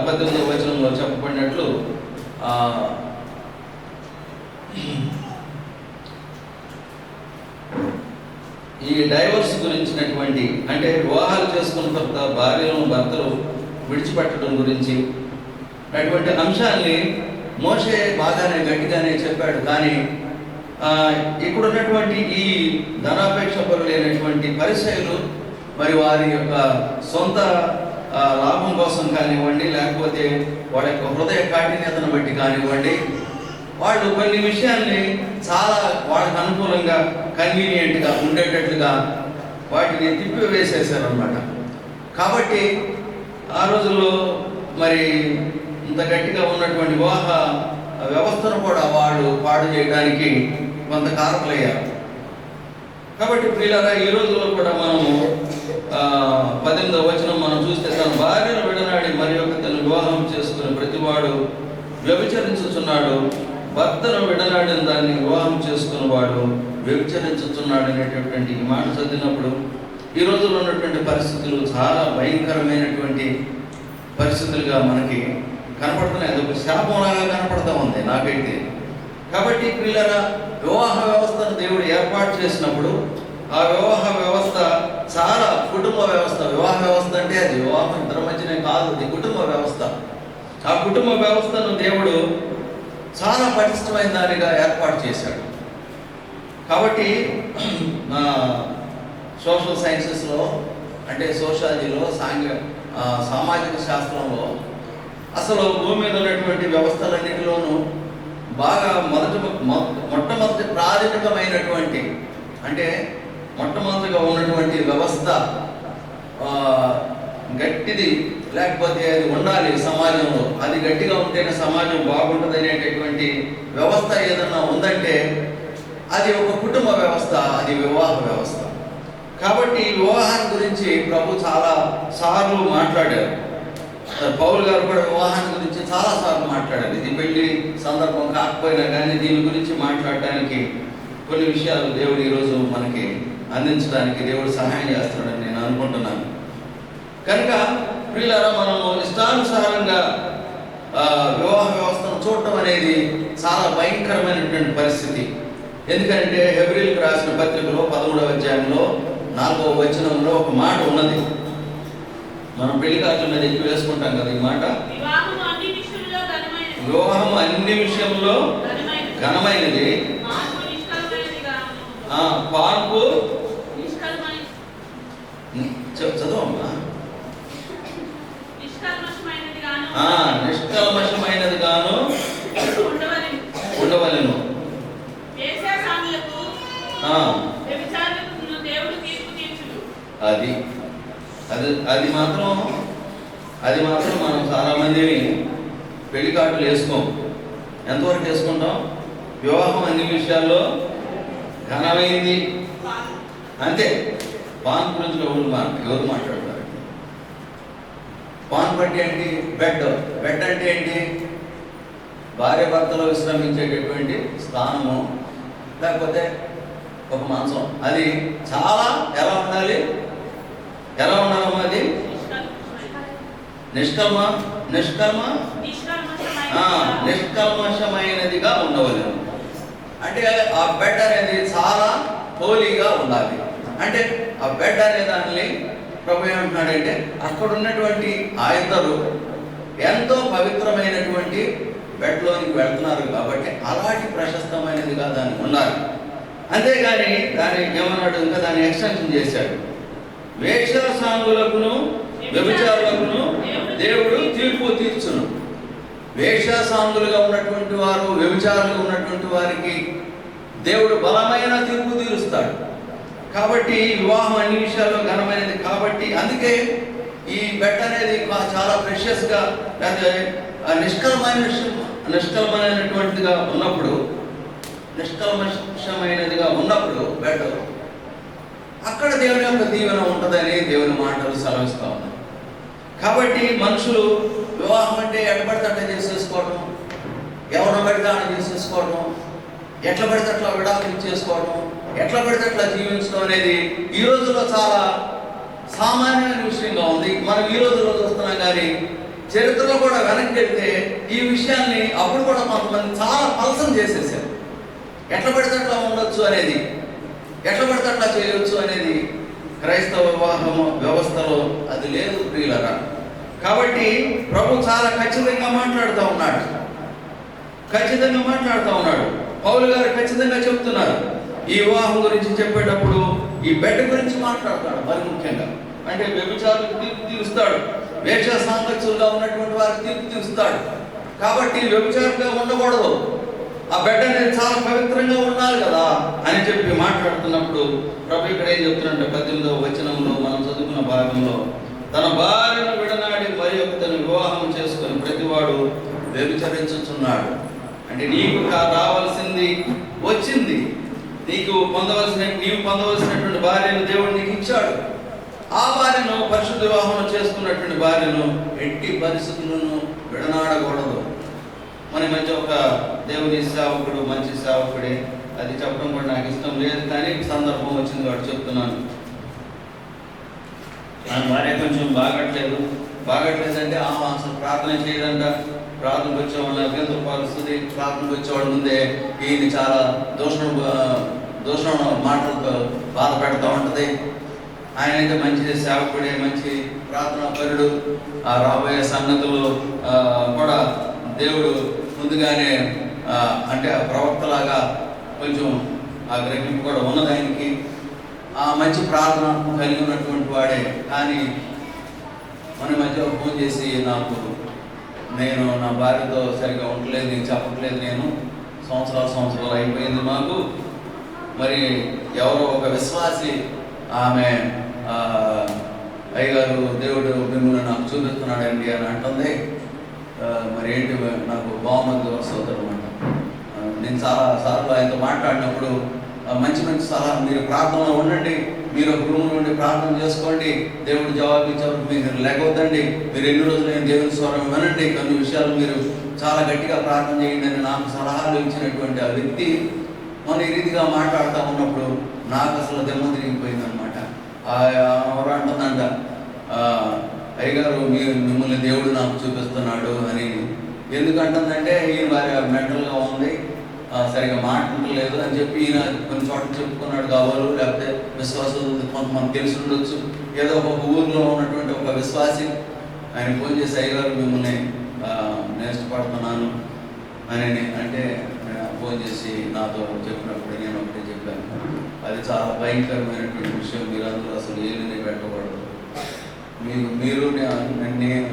18వ వచనంలో చెప్పబడినట్లు ఈ డైవర్స్ గురించినటువంటి, అంటే వివాహాలు చేసుకున్న తర్వాత భార్యలను భర్తలు విడిచిపెట్టడం గురించి అటువంటి అంశాన్ని మోషే బాగానే గట్టిగానే చెప్పాడు. కానీ ఇక్కడ ఉన్నటువంటి ఈ ధనాపేక్ష పరులైనటువంటి పరిసయ్యులు మరి వారి యొక్క సొంత లాభం కోసం కానివ్వండి, లేకపోతే వాళ్ళ యొక్క హృదయ కాఠిన్యతను బట్టి కానివ్వండి, వాళ్ళు కొన్ని విషయాల్ని చాలా వాళ్ళకి అనుకూలంగా కన్వీనియంట్గా ఉండేటట్లుగా వాటిని తిప్పివేసేసారనమాట. కాబట్టి ఆ రోజుల్లో మరి ఇంత గట్టిగా ఉన్నటువంటి వివాహ వ్యవస్థను కూడా వాళ్ళు పాడు చేయడానికి కొంత కారకులయ్యారు. కాబట్టి ప్రియులారా, ఈ రోజుల్లో కూడా మనము 18వ వచనం మనం చూస్తే, తన భార్యను విడనాడి మరి తను వివాహం చేసుకుని ప్రతివాడు వ్యభిచరించుచున్నాడు, భర్తను విడనాడిన దాన్ని వివాహం చేసుకున్న వాడు వ్యభిచరించుచున్నాడు అనేటటువంటి ఈ మాట చదివినప్పుడు ఈ రోజుల్లో ఉన్నటువంటి పరిస్థితులు చాలా భయంకరమైనటువంటి పరిస్థితులుగా మనకి కనపడుతున్నాయి. అదొక శాపంలాగా కనపడతా ఉంది నాకైతే. కాబట్టి ప్రియులారా, వివాహ వ్యవస్థను దేవుడు ఏర్పాటు చేసినప్పుడు ఆ వివాహ వ్యవస్థ చాలా కుటుంబ వ్యవస్థ. వివాహ వ్యవస్థ అంటే అది వివాహం ఇద్దరి మధ్యనే కాదు, అది కుటుంబ వ్యవస్థ. ఆ కుటుంబ వ్యవస్థను దేవుడు చాలా పటిష్టమైన దానిగా ఏర్పాటు చేశాడు. కాబట్టి సోషల్ సైన్సెస్లో, అంటే సోషాలజీలో, సామాజిక శాస్త్రంలో అసలు భూమి మీద ఉన్నటువంటి వ్యవస్థలన్నిటిలోనూ బాగా మొట్టమొదటి ప్రాథమికమైనటువంటి, అంటే మొట్టమొదటిగా ఉన్నటువంటి వ్యవస్థ గట్టిది, లేకపోతే అది ఉండాలి సమాజంలో, అది గట్టిగా ఉంటేనే సమాజం బాగుంటుంది అనేటటువంటి వ్యవస్థ ఏదన్నా ఉందంటే అది ఒక కుటుంబ వ్యవస్థ, అది వివాహ వ్యవస్థ. కాబట్టి వివాహాన్ని గురించి ప్రభు చాలా సార్లు మాట్లాడారు. పౌలు గారు కూడా వివాహాన్ని గురించి చాలా సార్లు మాట్లాడారు. ఇది పెళ్లి సందర్భం కాకపోయినా కానీ దీని గురించి మాట్లాడడానికి కొన్ని విషయాలు దేవుడు ఈరోజు మనకి అందించడానికి దేవుడు సహాయం చేస్తాడని నేను అనుకుంటున్నాను. కనుక ప్రియులారా, మనము ఇష్టానుసారంగా వివాహ వ్యవస్థను చూడటం అనేది చాలా భయంకరమైనటువంటి పరిస్థితి. ఎందుకంటే హెబ్రీయులకు రాసిన పత్రికలో 13వ అధ్యాయంలో 4వ వచనంలో ఒక మాట ఉన్నది. మనం పెళ్లి కార్డుల మీద ఎక్కువ వేసుకుంటాం కదా ఈ మాట, వివాహం అన్ని విషయంలో ఘనమైనది, పార్పు చదవమ్మా, నిష్కల్మషమైనది గాను ఉండవలెను. వ్యభిచారులకు దేవుడు తీర్పు తీర్చును. అది అది అది మాత్రం మనం చాలా మందిని పెళ్లి కార్డులు వేసుకోం. ఎంతవరకు వేసుకుంటాం? వివాహం అన్ని విషయాల్లో ఘనమైంది అంతే. పాన్ గురించి ఎవరు మాట్లాడతారు? పాన్ బట్టి ఏంటి? బెడ్ అంటే ఏంటి? భార్య భర్తలో విశ్రమించేటటువంటి స్థానము, లేకపోతే ఒక మంచం. అది చాలా ఎలా ఉండాలి? అది నిష్కల్మషమైనదిగా ఉండవలేదు. అంటే ఆ బెడ్ అనేది చాలా హోలీగా ఉండాలి. అంటే ఆ బెడ్ అనే దాన్ని ప్రభు ఏమంటున్నాడంటే, అక్కడ ఉన్నటువంటి ఆ ఇద్దరు ఎంతో పవిత్రమైనటువంటి బెడ్లోనికి వెళ్తున్నారు కాబట్టి అలాంటి ప్రశస్తమైనదిగా దాన్ని ఉండాలి. అంతేగాని దాన్ని ఏమన్నాడు, ఇంకా దాన్ని ఎక్స్టెన్షన్ చేశాడు. వేశ్యాసాంగులకును వ్యభిచారులకును దేవుడు తీర్పు తీర్చును. వేశ్యాసాంగులుగా ఉన్నటువంటి వారు, వ్యభిచారులుగా ఉన్నటువంటి వారికి దేవుడు బలమైన తీర్పు తీరుస్తాడు. కాబట్టి వివాహం అన్ని విషయాల్లో ఘనమైనది కాబట్టి అందుకే ఈ బెడ్ అనేది చాలా ప్రెషియస్గా, లేదా నిష్కల్మమైనటువంటిదిగా ఉన్నప్పుడు, నిష్కల్మషమైనదిగా ఉన్నప్పుడు బెడ్ అక్కడ దేవుని యొక్క దీవెన ఉంటుందని దేవుని మాటలు సెలవిస్తూ ఉన్నాయి. కాబట్టి మనుషులు వివాహం అంటే ఎట్లా పడితే అట్లా చేసేసుకోవడం, ఎవరిని పడితే అట్లా చేసేసుకోవడం, ఎట్లా పడితే అట్లా విడాకులు చేసుకోవడం, ఎట్లా పడితే అట్లా జీవించడం అనేది ఈ రోజుల్లో చాలా సామాన్యమైన విషయంగా ఉంది. మనం ఈ రోజుల్లో చూస్తున్నాం. కానీ చరిత్రలో కూడా వెనక్కి వెళ్తే ఈ విషయాన్ని అప్పుడు కూడా కొంతమంది చాలా పలసం చేసేసారు. ఎట్లా పడితే అట్లా ఉండొచ్చు అనేది, ఎట్లా పడితే అట్లా చేయవచ్చు అనేది క్రైస్తవ వివాహము వ్యవస్థలో అది లేదు ప్రియులరా. కాబట్టి ప్రభు చాలా ఖచ్చితంగా మాట్లాడుతూ ఉన్నాడు. పౌలు గారు ఖచ్చితంగా చెప్తున్నారు. ఈ వివాహం గురించి చెప్పేటప్పుడు ఈ బెడ్ గురించి మాట్లాడతాడు. మరి ముఖ్యంగా అంటే వ్యభిచారులకు తీర్పు తీరుస్తాడు, వేశ్య సాంగత్యులుగా ఉన్నటువంటి వారికి తీర్పు తీరుస్తాడు. కాబట్టి వ్యభిచారులుగా ఉండకూడదు, ఆ బెడ్ అనేది చాలా పవిత్రంగా ఉండాలి కదా అని చెప్పి మాట్లాడుతున్నప్పుడు ప్రభు ఇక్కడ ఏం చెప్తున్నట్టు 18వ వచనంలో మనం చదువుకున్న భాగంలో, తన భార్యను విడనాడి మరి ఒకతను వివాహం చేసుకుని ప్రతివాడు వ్యభిచరించుచున్నాడు. అంటే నీకు రావాల్సింది వచ్చింది, నీవు పొందవలసినటువంటి భార్యను దేవుడు నీకు ఇచ్చాడు. ఆ భార్యను, పరిశుద్ధ వివాహం చేసుకున్నటువంటి భార్యను ఎట్టి పరిస్థితులను విడనాడకూడదు. మన మధ్య ఒక దేవుని సేవకుడు, మంచి సేవకుడే, అది చెప్పడం కూడా నాకు ఇష్టం లేదు, కానీ సందర్భం వచ్చింది కాబట్టి చెప్తున్నాను. నా భార్య కొంచెం బాగట్లేదంటే అసలు ప్రార్థన చేయదంట. ప్రార్థనకు వచ్చేవాళ్ళు అభ్యంతర పరుస్తుంది. ప్రార్థనకు వచ్చేవాళ్ళ ముందే ఈయన చాలా దూషణ మాటలతో బాధ పెడతా ఉంటుంది. ఆయన అయితే మంచి సేవకుడే, మంచి ప్రార్థనా పరుడు. ఆ రాబోయే సంగతులు కూడా దేవుడు ముందుగానే అంటే ప్రవక్తలాగా కొంచెం ఆ గ్రహింపు కూడా ఉన్నది ఆయనకి. ఆ మంచి ప్రార్థన కలిగి ఉన్నటువంటి వాడే. కానీ మన మధ్య ఫోన్ చేసి నేను నా భార్యతో సరిగా ఉండలేదు, నేను చెప్పట్లేదు, నేను సంవత్సరాలు అయిపోయింది మాకు, మరి ఎవరో ఒక విశ్వాసి ఆమె అయ్యగారు దేవుడు మిమ్మల్ని నాకు చూపిస్తున్నాడండి అని అంటుంది. మరి ఏంటి, నాకు బాగుంది వస్తుంది అనమాట. నేను చాలా సార్లు ఆయనతో మాట్లాడినప్పుడు మంచి సలహా, మీరు ప్రార్థనలో ఉండండి, మీరు ఒక రూమ్ నుండి ప్రార్థన చేసుకోండి, దేవుడు జవాబు ఇచ్చేవారు మీరు లేకపోద్దండి, మీరు ఎన్ని రోజులు నేను దేవుని స్వరం వినండి, కొన్ని విషయాలు మీరు చాలా గట్టిగా ప్రార్థన చేయండి అని నాకు సలహాలు ఇచ్చినటువంటి ఆ వ్యక్తి మన ఈ రీతిగా మాట్లాడుతూ ఉన్నప్పుడు నాకు అసలు దెమ్మ తిరిగిపోయింది అనమాట. ఎవరు అంటుందంట, అయ్యగారు మిమ్మల్ని దేవుడు నాకు చూపిస్తున్నాడు అని. ఎందుకంటుందంటే ఈయన భార్య మెంటల్గా ఉంది, సరిగా మాట్లాడలేదు అని చెప్పి ఈయన కొన్ని చోట్ల చెప్పుకున్నాడు కావాలి, లేకపోతే విశ్వాసులు కొంతమంది తెలిసి ఉండొచ్చు. ఏదో ఒక ఊర్లో ఉన్నటువంటి ఒక విశ్వాసి ఆయన ఫోన్ చేసి అయ్యగారు మిమ్మల్ని నేను ఇష్టపడుతున్నాను అని అంటే ఫోన్ చేసి నాతో చెప్పినప్పుడు నేను ఒకటే చెప్పాను, అది చాలా భయంకరమైనటువంటి విషయం, మీరు అందరూ అసలు ఏమి పెట్టకూడదు. మీరు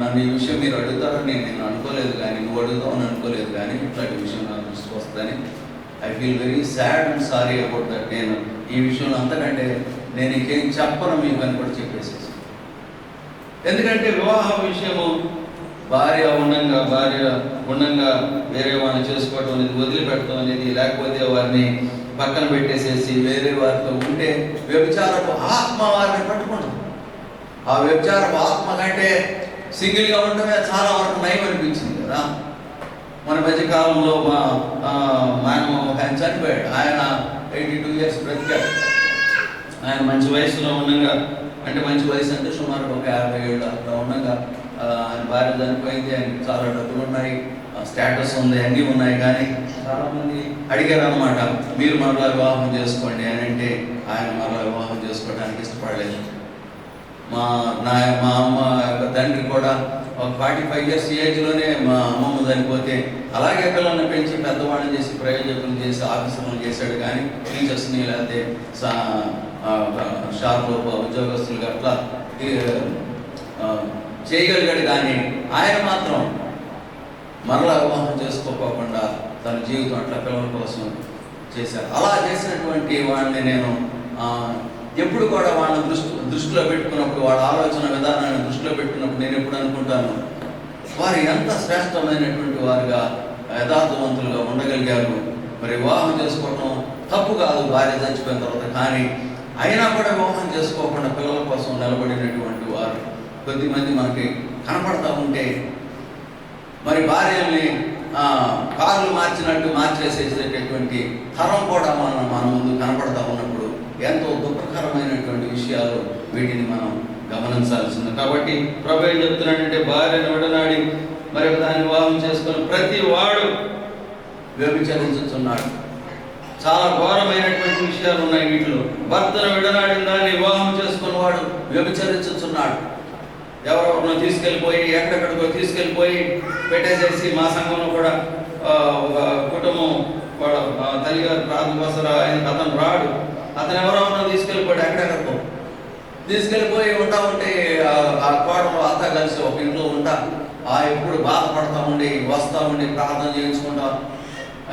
నన్ను ఈ విషయం మీరు అడుగుతారని నేను అనుకోలేదు, కానీ నువ్వు అడుగుతావని అనుకోలేదు, కానీ ఇట్లాంటి విషయం నాకు దృష్టికి వస్తుందని I feel very sad and sorry about that. నేను ఈ విషయంలో అంతకంటే నేను ఇంకేం చెప్పను మీకు అని కూడా చెప్పేసేసి. ఎందుకంటే వివాహ విషయము భార్య ఉండంగా వేరే వాళ్ళని చేసుకోవడం అనేది, వదిలిపెట్టడం అనేది, లేకపోతే వారిని పక్కన పెట్టేసేసి వేరే వారితో ఉంటే వ్యభిచారపు ఆత్మ వారిని పట్టుకుంటుంది. ఆ వ్యభిచారపు ఆత్మ కంటే సింగిల్గా ఉండటమే చాలా వరకు నయం అనిపించింది కదా. మన మధ్యకాలంలో మా ఆయన చనిపోయాడు. ఆయన 82 years బ్రతికాడు. ఆయన మంచి వయసులో ఉండగా, అంటే మంచి వయసు అంటే సుమారు ఒక 50 ఏళ్ళు అట్లా ఉండగా ఆయన భార్య చనిపోయింది. ఆయనకి చాలా డబ్బులు ఉన్నాయి, స్టేటస్ ఉంది, అన్నీ ఉన్నాయి. కానీ చాలామంది అడిగారు అన్నమాట, మీరు మరలా వివాహం చేసుకోండి అని. అంటే ఆయన మరలా వివాహం చేసుకోవడానికి ఇష్టపడలేదు. మా అమ్మ యొక్క తండ్రి కూడా ఒక 45 years ఏజ్లోనే మా అమ్మమ్మ చనిపోతే అలాగే పిల్లల్ని పెంచి పెద్దవాళ్ళని చేసి ప్రయోజకులు చేసి ఆఫీసర్లు చేశాడు. కానీ టీచర్స్ని లేకపోతే షాప్లో ఉద్యోగస్తులు అట్లా చేయగలిగాడు. కానీ ఆయన మాత్రం మరలా వివాహం చేసుకోకుండా తన జీవితం అట్లా పిల్లల కోసం చేశారు. అలా చేసినటువంటి వాడిని నేను ఎప్పుడు కూడా వాళ్ళని దృష్టిలో పెట్టుకున్నప్పుడు, వాళ్ళ ఆలోచన విధానాన్ని దృష్టిలో పెట్టుకున్నప్పుడు నేను ఎప్పుడు అనుకుంటాను, వారు ఎంత శ్రేష్టమైనటువంటి వారుగా యథార్థవంతులుగా ఉండగలిగారు. మరి వివాహం చేసుకోవడం తప్పు కాదు భార్య చచ్చిపోయిన తర్వాత. కానీ అయినా కూడా వివాహం చేసుకోకుండా పిల్లల కోసం నిలబడినటువంటి వారు కొద్దిమంది మనకి కనపడతా ఉంటే, మరి భార్యల్ని కార్లు మార్చినట్టు మార్చేసేసేటటువంటి తరం కూడా మన ముందు కనపడతా ఉన్నప్పుడు ఎంతో దుఃఖకరమైనటువంటి విషయాలు, వీటిని మనం గమనించాల్సింది. కాబట్టి ప్రభు ఏం చెప్తున్నాడంటే, భార్యను విడనాడి మరి దాన్ని వివాహం చేసుకుని ప్రతి వాడు వ్యభిచరించుతున్నాడు. చాలా ఘోరమైనటువంటి విషయాలు ఉన్నాయి వీటిలో. భర్తను విడనాడిన దాన్ని వివాహం చేసుకున్న వాడు వ్యభిచరించుతున్నాడు. ఎవరెవరినో తీసుకెళ్ళిపోయి ఎక్కడెక్కడికో తీసుకెళ్ళిపోయి పెట్టేసేసి, మా సంఘంలో కూడా ఒక కుటుంబం వాడు తల్లిగారు ప్రార్థన కోసం అతను రాడు, అతను ఎవరెవరినో తీసుకెళ్ళిపోయాడు ఎక్కడెక్కడికో తీసుకెళ్ళిపోయి ఉంటా ఉంటే ఆ కోడలు అత్త కలిసి ఒక ఇంట్లో ఉంటా ఎప్పుడు బాధపడతా ఉండి వస్తూ ఉండి ప్రార్థన చేయించుకుంటా,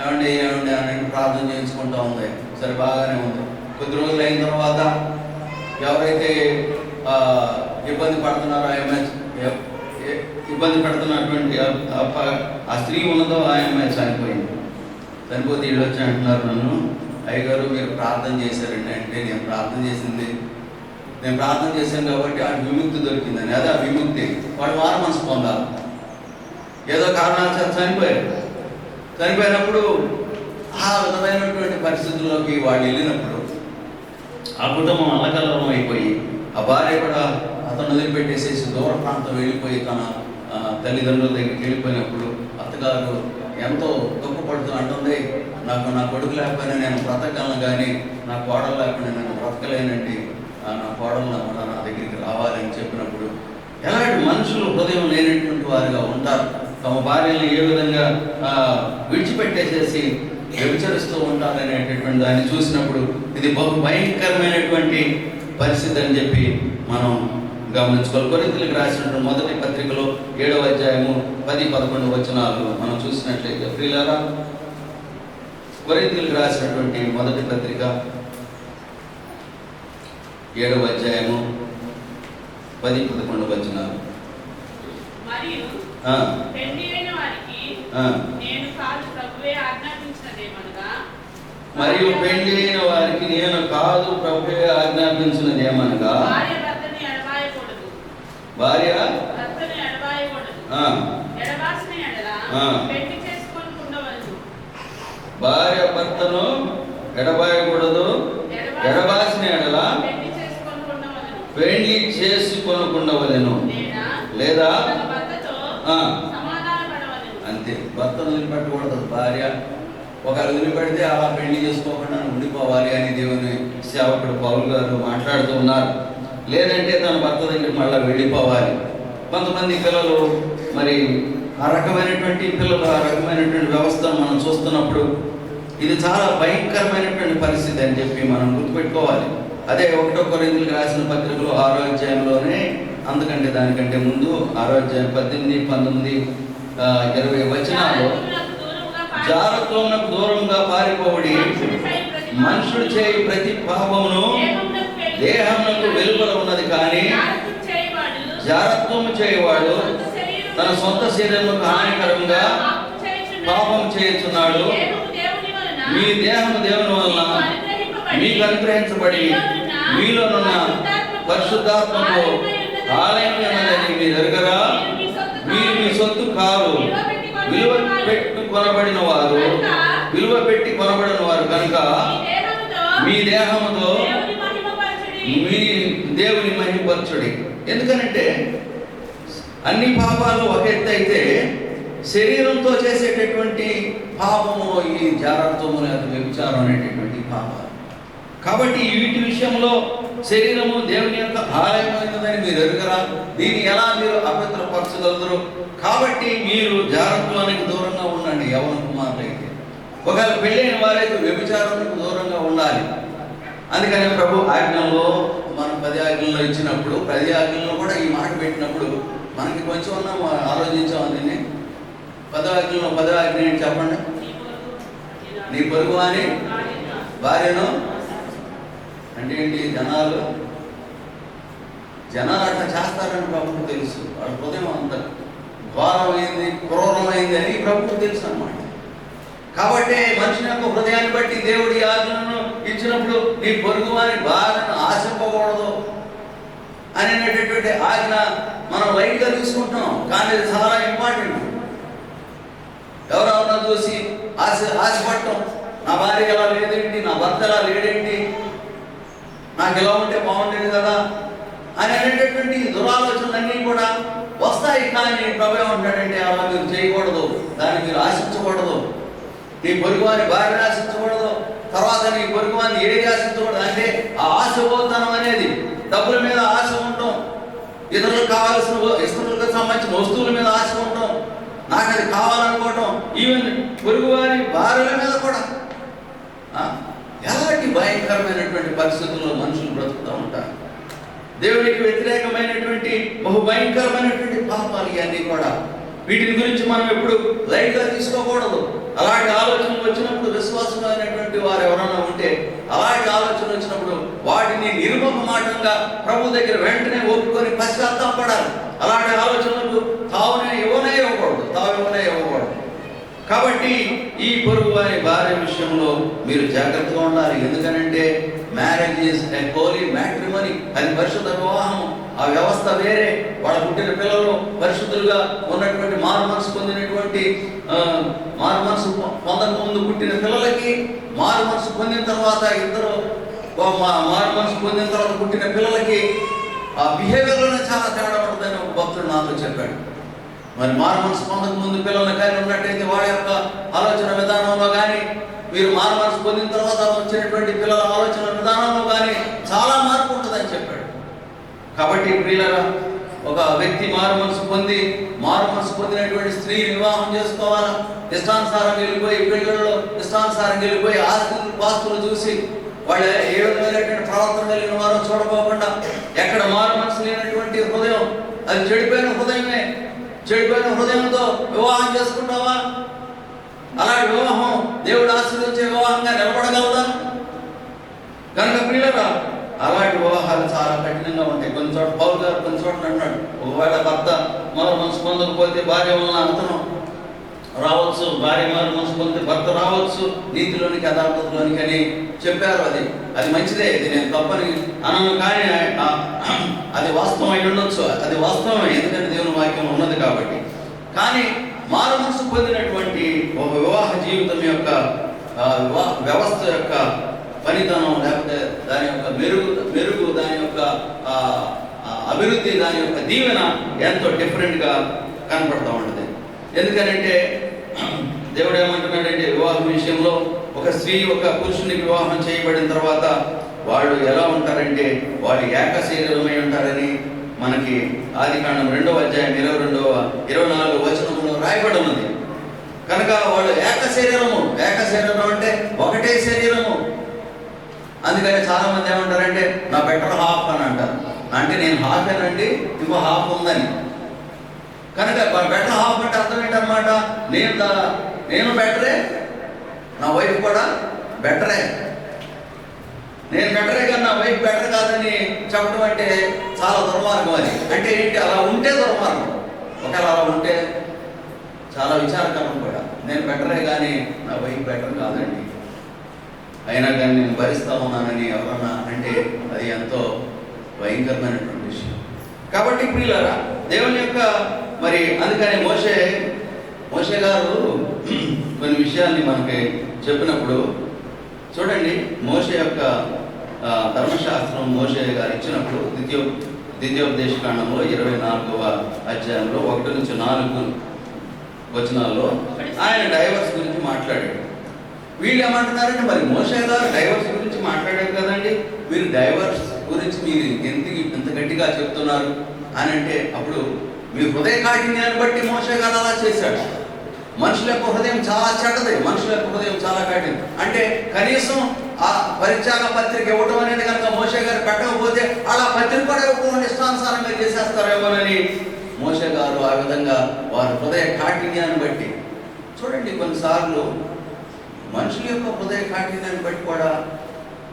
ఏమండి అని ప్రార్థన చేయించుకుంటా ఉంది. సరే, బాగానే ఉంది. కొద్ది రోజులు అయిన తర్వాత ఎవరైతే ఇబ్బంది పడుతున్నారో ఇబ్బంది పెడుతున్నటువంటి ఆ స్త్రీ ఉన్నదో ఆమె చనిపోయింది. చనిపోతే వీళ్ళు వచ్చి అంటున్నారు నన్ను, అయ్యగారు మీరు ప్రార్థన చేశారండి. అంటే నేను ప్రార్థన చేశాను కాబట్టి ఆ విముక్తి దొరికిందని. అదే ఆ విముక్తి. వాడు వారు మనసు పొందాలి. ఏదో కారణాల చేత చనిపోయినప్పుడు ఆ విధమైనటువంటి పరిస్థితుల్లోకి వాళ్ళు వెళ్ళినప్పుడు ఆ కుటుంబం అల్లకల్లం అయిపోయి, ఆ భార్య కూడా అతను వదిలిపెట్టేసేసి దూర ప్రాంతం వెళ్ళిపోయి తన తల్లిదండ్రుల దగ్గరికి వెళ్ళిపోయినప్పుడు అత్తగారు ఎంతో దుఃఖపడుతూ అంటుంది, నాకు నా కొడుకు లేకపోయినా నేను బ్రతకగలను, కానీ నా కోడలు లేకపోయినా నేను బ్రతకలేనండి, నా కోడలు నా దగ్గరికి రావాలని చెప్పినప్పుడు ఎలాంటి మనుషులు హృదయం లేనటువంటి వారిగా ఉంటారు. తమ భార్యలను ఏ విధంగా విడిచిపెట్టేసేసి వ్యభిచరిస్తూ ఉంటారనేటటువంటి దాన్ని చూసినప్పుడు ఇది బహు భయంకరమైనటువంటి పరిస్థితి అని చెప్పి మనం గమనించుకోవాలి. కొరింథీయులకు రాసినటువంటి మొదటి పత్రికలో 7వ అధ్యాయము 10-11 వచనాలు మనం చూసినట్లయితే, ప్రియులారా, కొరింథీయులకు రాసినటువంటి మొదటి పత్రిక 7వ అధ్యాయము 10-11 వచనాలు. మరియు పెళ్లి అయిన వారికి నేను కాదు ప్రభువే ఆజ్ఞాపించినదేమనగా, మరియు పెళ్లి అయిన వారికి నేను కాదు ప్రభువే ఆజ్ఞాపించినదేమనగా, భార్య భర్తని ఎడబాయకూడదు, ఎడబాసిన ఎడల పెళ్లి చేసుకొని ఉండవలెను. భార్య భర్తను ఎడబాయకూడదు, ఎడబాసిన ఎడల పెళ్లి చేసుకొనకుండవలెను, లేదా అంతే. భర్తను వదిలిపెట్టకూడదు భార్య. ఒకరు వదిలిపెడితే అలా పెళ్లి చేసుకోకుండా ఉండిపోవాలి అని దేవుని సేవకుడు పౌలు గారు మాట్లాడుతూ ఉన్నారు. లేదంటే తన భర్త దగ్గరికి మళ్ళీ వెళ్ళిపోవాలి. కొంతమంది పిల్లలు మరి ఆ రకమైనటువంటి వ్యవస్థను మనం చూస్తున్నప్పుడు ఇది చాలా భయంకరమైనటువంటి పరిస్థితి అని చెప్పి మనం గుర్తుపెట్టుకోవాలి. అదే 1 కొరింథీయులకు రాసిన పత్రికలో 6వ అధ్యాయంలోనే, అందుకంటే దానికంటే ముందు 6వ అధ్యాయం 18, 19, 20 వచనాలు జారత్వమునకు దూరంగా పారిపోవుడి. మనుషుడు చేయు ప్రతి పాపమును దేహమునకు వెలుపల ఉన్నది, కానీ జారత్వము చేయవాడు తన సొంత శరీరముకు హానికరంగా పాపం చేయుచున్నాడు. మీ దేహము దేవుని వలన మీకు అనుగ్రహించబడి మీలోనున్న పరిశుద్ధాత్మకు ఆలయం ఉన్నదని మీరు ఎరుగరా? మీరు మీ సొత్తు కారు, విలువ పెట్టి కొనబడిన వారు కనుక మీ దేహముతో మీ దేవుని మహిమపరచుడి. ఎందుకనంటే అన్ని పాపాలు ఒక ఎత్తు అయితే, శరీరంతో చేసేటటువంటి పాపము ఈ జారత్వము లేదా వ్యభిచారం అనేటటువంటి పాపాలు. కాబట్టి వీటి విషయంలో శరీరము దేవుని యొక్క ఆలయమైనదని మీరు ఎరుగరా? దీన్ని ఎలా మీరు అపవిత్రపరచగలరు? కాబట్టి మీరు జారత్వానికి దూరంగా ఉండండి. యవ్వన కుమారులైతే, ఒకవేళ పెళ్ళైన వారైతే వ్యభిచారానికి దూరంగా ఉండాలి. అందుకని ప్రభు ఆజ్ఞలో మనం 10 ఆజ్ఞల్లో ఇచ్చినప్పుడు 10 ఆజ్ఞల్లో కూడా ఈ మాట పెట్టినప్పుడు మనకి కొంచెం ఆలోచించాం. దీన్ని 10 ఆజ్ఞలో 10 ఆజ్ఞ ఏంటి చెప్పండి? నీ పొరుగు అని భార్యను అంటే ఏంటి? జనాలు అట్లా చేస్తారని ప్రభుకు తెలుసు. వాళ్ళ హృదయం అంత ఘోరమైంది, క్రూరమైంది అని ప్రభుకు తెలుసు అన్నమాట. కాబట్టి మనిషిని యొక్క హృదయాన్ని బట్టి దేవుడి ఆజ్ఞలను ఇచ్చినప్పుడు నీ పొరుగు అని భార్యను ఆశింపకూడదు అనేటటువంటి ఆజ్ఞ మనం లైట్గా తీసుకుంటాం, కానీ అది చాలా ఇంపార్టెంట్. ఎవరెవరన్నా చూసి ఆశపడటం, నా భార్య ఎలా లేదేంటి, నా భర్త ఎలా లేడేంటి, నాకు ఎలా ఉంటే బాగుండేది కదా అనేటటువంటి దురాలోచనలన్నీ కూడా వస్తాయి. కానీ ప్రభు ఏమంటాడంటే అలా మీరు చేయకూడదు, దాన్ని మీరు ఆశించకూడదు. నీ పొరుగువాని భార్యను ఆశించకూడదు, తర్వాత నీ పొరుగువాన్ని ఏది ఆశించకూడదు. అంటే ఆ ఆశపోతనం అనేది డబ్బుల మీద ఆశ ఉండటం, ఇతరులకు ఇతరులకు సంబంధించిన వస్తువుల మీద ఆశ ఉండటం, నాకు అది కావాలనుకోవటం, ఈవెన్ పొరుగువారి భార్యల మీద కూడా ఎలాంటి భయంకరమైనటువంటి పరిస్థితుల్లో మనుషులు బ్రతుకుతూ ఉంటారు. దేవునికి వ్యతిరేకమైనటువంటి బహు భయంకరమైనటువంటి పాపాలు ఇవన్నీ కూడా. వీటిని గురించి మనం ఎప్పుడు లైట్గా తీసుకోకూడదు. అలాంటి ఆలోచనలు వచ్చినప్పుడు విశ్వాసమైనటువంటి వారు ఎవరైనా ఉంటే అలాంటి ఆలోచన వచ్చినప్పుడు వాటిని నిర్మమాటంగా ప్రభు దగ్గర వెంటనే ఒప్పుకొని పశ్చాత్తాపడాలి. అలాంటి ఆలోచనలకు తావు ఇవ్వకూడదు. కాబట్టి ఈ పొరుగు వారి భార్య విషయంలో మీరు జాగ్రత్తగా ఉండాలి. ఎందుకనంటే marriage is a holy matrimony, అది పరిశుద్ధ వివాహం. ఆ వ్యవస్థ వేరే. వాళ్ళ పుట్టిన పిల్లలు పరిశుద్ధులుగా ఉన్నటువంటి మారు మనసు పొందినటువంటి మారు మనసు పొందక ముందు పుట్టిన పిల్లలకి, మారు మనసు పొందిన తర్వాత మారు మనసు పొందిన తర్వాత పుట్టిన పిల్లలకి ఆ బిహేవియర్లోనే చాలా తేడా ఉంటుందని ఒక భక్తుడు నాతో చెప్పాడు. మరి మారు మనసు పొందక ముందు పిల్లలు కానీ ఉన్నట్టయితే వాళ్ళ యొక్క ఆలోచన విధానంలో కానీ, మీరు మారు మనసు పొందిన తర్వాత వచ్చినటువంటి పిల్లల ఆలోచన విధానంలో కానీ చాలా మార్పు ఉంటుందని చెప్పాడు. కాబట్టి ప్రియులారా, ఒక వ్యక్తి మారు మనసు పొందినటువంటి స్త్రీ వివాహం చేసుకోవాలా? ఇష్టానుసారం వెళ్ళిపోయి పెళ్ళిళ్ళలో ఇష్టానుసారం వెళ్ళిపోయి ఆస్తులు చూసి వాళ్ళ ఏ విధమైనటువంటి ప్రవర్తన కలిగిన వారో చూడకోకుండా, ఎక్కడ మారు మనసు లేనటువంటి హృదయం, అది చెడిపోయిన హృదయమే. చెడిపోయిన హృదయంతో వివాహం చేసుకుంటావా? అలాంటి వివాహం దేవుడు ఆశీర్వదించే వివాహంగా నిలబడగలదా? కనుక ప్రియులారా, అలాంటి వివాహాలు చాలా కఠినంగా ఉంటాయి. కొన్ని చోట్ల పౌలు గారు కొన్ని చోట్ల అన్నాడు, ఒకవేళ భర్త మారు మనసు పొందకపోతే భార్య వలన అతను రావచ్చు, భార్య మారు మనసు పొందితే భర్త రావచ్చు నీతిలోనికి, యథార్థతలోనికి అని చెప్పారు. అది మంచిదే, ఇది నేను తప్పని అనను. కానీ అది వాస్తవం అయి ఉండొచ్చు, అది వాస్తవమే, ఎందుకంటే దేవుని వాక్యం ఉన్నది కాబట్టి. కానీ మారు మనసు పొందినటువంటి ఒక వివాహ జీవితం యొక్క వ్యవస్థ యొక్క పనితనం, లేకపోతే దాని యొక్క మెరుగు, దాని యొక్క అభివృద్ధి, దాని యొక్క దీవెన ఎంతో డిఫరెంట్గా కనపడుతూ ఉంటుంది. ఎందుకనంటే దేవుడు ఏమంటున్నాడంటే, వివాహం విషయంలో ఒక స్త్రీ ఒక పురుషునికి వివాహం చేయబడిన తర్వాత వాళ్ళు ఎలా ఉంటారంటే వాళ్ళు ఏక శరీరమై ఉంటారని మనకి ఆదికాండం 2వ అధ్యాయం 24వ వచనంలో రాయబడి ఉన్నది. కనుక వాళ్ళు ఏక శరీరం అంటే ఒకటే శరీరము. అందుకని చాలా మంది ఏమంటారంటే నా బెటర్ హాఫ్ అని అంటారు. అంటే నేను హాఫ్ ఏనండి, ఇంకో హాఫ్ ఉందని. కనుక బెటర్ హాఫ్ అంటే అర్థం ఏంటన్నమాట, నేను నేను బెటరే, నా వైఫ్ కూడా బెటరే. నేను బెటరే కానీ నా వైఫ్ బెటర్ కాదని చెప్పడం అంటే చాలా దుర్మార్గం. అది అంటే ఏంటి? అలా ఉంటే దుర్మార్గం. ఒకవేళ అలా ఉంటే చాలా విచారకరం కూడా. నేను బెటరే కానీ నా వైఫ్ బెటర్ కాదండి, అయినా కానీ నేను భరిస్తా ఉన్నానని ఎవరన్నా అంటే అది ఎంతో భయంకరమైనటువంటి విషయం. కాబట్టి ప్రియులారా, దేవుని యొక్క మరి అందుకని మోషే గారు కొన్ని విషయాల్ని మనకి చెప్పినప్పుడు చూడండి, మోషే యొక్క ధర్మశాస్త్రం మోషే గారు ఇచ్చినప్పుడు ద్వితీయోపదేశకాండంలో 24వ అధ్యాయంలో 1 నుంచి 4 వచనాల్లో ఆయన డైవర్స్ గురించి మాట్లాడాడు. వీళ్ళు ఏమంటున్నారంటే, మరి మోషే గారు డైవర్స్ గురించి మాట్లాడారు కదండి, మీరు డైవర్స్ గురించి మీరు ఎంత గట్టిగా చెప్తున్నారు అని అంటే, అప్పుడు మీ హృదయ కాఠిన్యాన్ని బట్టి మోషే గారు అలా చేశాడు. మనుషుల యొక్క హృదయం చాలా చెడ్డది, మనుషుల యొక్క హృదయం చాలా కఠినం. అంటే కనీసం ఆ పరిత్యాగ పత్రిక ఇవ్వడం అనేది కనుక మోషే గారు పెట్టకపోతే అలా పత్రిక కూడా ఇవ్వకుండా ఇష్టానుసారంగా చేసేస్తారేమోనని మోషే గారు ఆ విధంగా వారి హృదయ కాఠిన్యాన్ని బట్టి. చూడండి, కొన్నిసార్లు మనుషుల యొక్క హృదయ కాఠిన్యాన్ని బట్టి కూడా,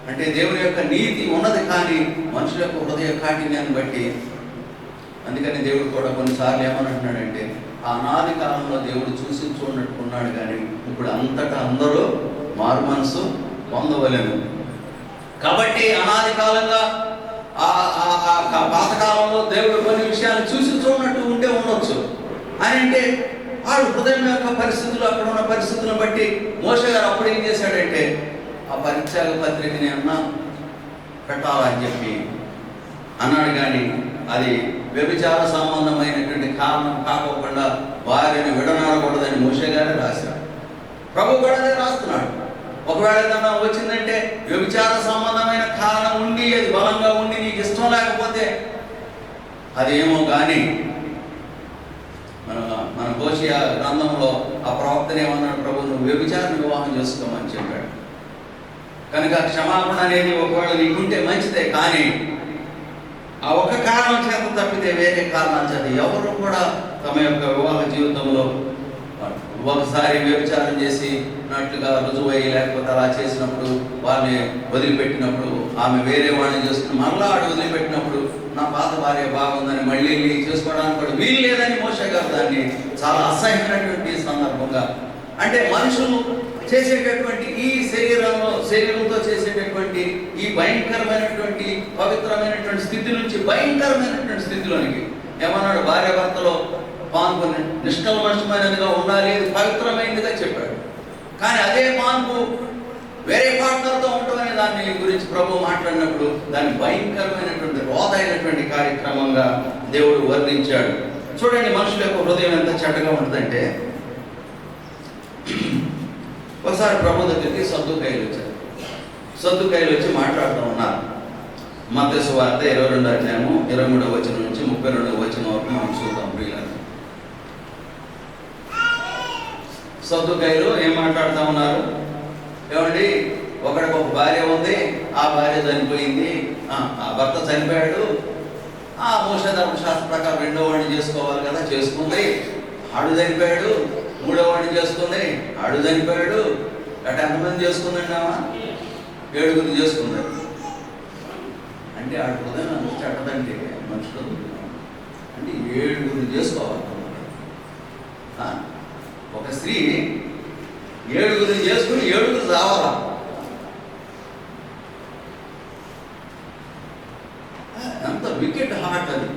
అంటే దేవుని యొక్క నీతి ఉన్నది కానీ మనుషుల యొక్క హృదయ కాఠిన్యాన్ని బట్టి. అందుకని దేవుడు కూడా కొన్నిసార్లు ఏమనంటున్నాడంటే, ఆనాది కాలంలో దేవుడు చూసి చూడనట్టుకున్నాడు కానీ ఇప్పుడు అంతటా అందరూ మారు మనసు పొందవలెను. కాబట్టి అనాది కాలంగా పాతకాలంలో దేవుడు కొన్ని విషయాలు చూసి చూడనట్టు ఉంటే ఉండొచ్చు అని అంటే, వాడు హృదయం యొక్క పరిస్థితులు, అక్కడ ఉన్న పరిస్థితులను బట్టి మోషే గారు అప్పుడు ఏం చేశాడంటే, ఆ పరిత్యాగ పత్రికని అన్నా పెట్టాలని చెప్పి అన్నాడు. కానీ అది వ్యభిచార సంబంధమైనటువంటి కారణం కాకోకుండా భార్యను విడనాడకూడదని మోషే గారే రాశాడు. ప్రభు కూడా అదే రాస్తున్నాడు. ఒకవేళ ఏదన్నా వచ్చిందంటే వ్యభిచార సంబంధమైన కారణం ఉండి, అది బలంగా ఉండి నీకు ఇష్టం లేకపోతే అదేమో కానీ మన హోషేయ గ్రంథంలో ఆ ప్రవక్తను ఏమన్నాడు, ప్రభు నువ్వు వ్యభిచారం వివాహం చేసుకోమని చెప్పాడు. కనుక క్షమాపణ అనేది ఒకవేళ నీకుంటే మంచిదే, కానీ ఆ ఒక కారణం చేత తప్పితే వేరే కారణాల చేత ఎవరు కూడా తమ యొక్క వివాహ జీవితంలో ఒకసారి వ్యభిచారం చేసినట్లుగా రుజువయ్యి లేకపోతే అలా చేసినప్పుడు వారిని వదిలిపెట్టినప్పుడు, ఆమె వేరే వాడిని చేసుకుని మళ్ళా ఆడు వదిలిపెట్టినప్పుడు నా పాత భార్య బాగుందని మళ్ళీ చేసుకోవడానికి కూడా వీలు లేదని మోషే గారు దాన్ని చాలా అసహ్యమైనటువంటి సందర్భంగా, అంటే మనుషులు చేసేటటువంటి ఈ శరీరంతో చేసేటటువంటి ఈ భయంకరమైనటువంటి పవిత్రమైనటువంటి స్థితి నుంచి భయంకరమైనటువంటి స్థితిలోనికి ఏమన్నాడు, భార్య భర్తలో పాన్పుని నిష్కల్మషమైనదిగా ఉండాలి, పవిత్రమైనదిగా చెప్పాడు. కానీ అదే పాన్పు వేరే పార్ట్నర్తో ఉంటుందనే దాని గురించి ప్రభు మాట్లాడినప్పుడు దాన్ని భయంకరమైనటువంటి రోధైనటువంటి కార్యక్రమంగా దేవుడు వర్ణించాడు. చూడండి, మనుషుల యొక్క హృదయం ఎంత చెడ్డగా ఉంటుందంటే, ఒకసారి ప్రభు దగ్గరికి సద్దుకాయలు వచ్చారు. సద్దుకాయలు వచ్చి మాట్లాడుతూ ఉన్నారు. మత్తయి సువార్త 22వ అధ్యాయము 23వ వచనం నుంచి 32వ వచనం వరకు మనం చూద్దాం. ప్రియులారా, సద్దుకాయలు ఏం మాట్లాడుతూ ఉన్నారు? ఏమండి, ఒకడికి ఒక భార్య ఉంది, ఆ భార్య చనిపోయింది, ఆ భర్త చనిపోయాడు, ఆ మోషే ధర్మశాస్త్ర ప్రకారం రెండో వాడిని చేసుకోవాలి కదా, చేసుకుంది. ఆడు చనిపోయాడు, మూడో వాడిని చేసుకుంది, ఆడు చనిపోయాడు. అటు ఎంతమంది చేసుకుందండి? ఆమె 7 చేసుకుంది. అంటే ఆడు హృదయం అంత చెడ్డదండి మనుషులు. అంటే 7 చేసుకోవాలి. ఒక స్త్రీ 7 చేసుకుని 7 రావాలా? ఎంత వికెట్ హార్ట్ అది.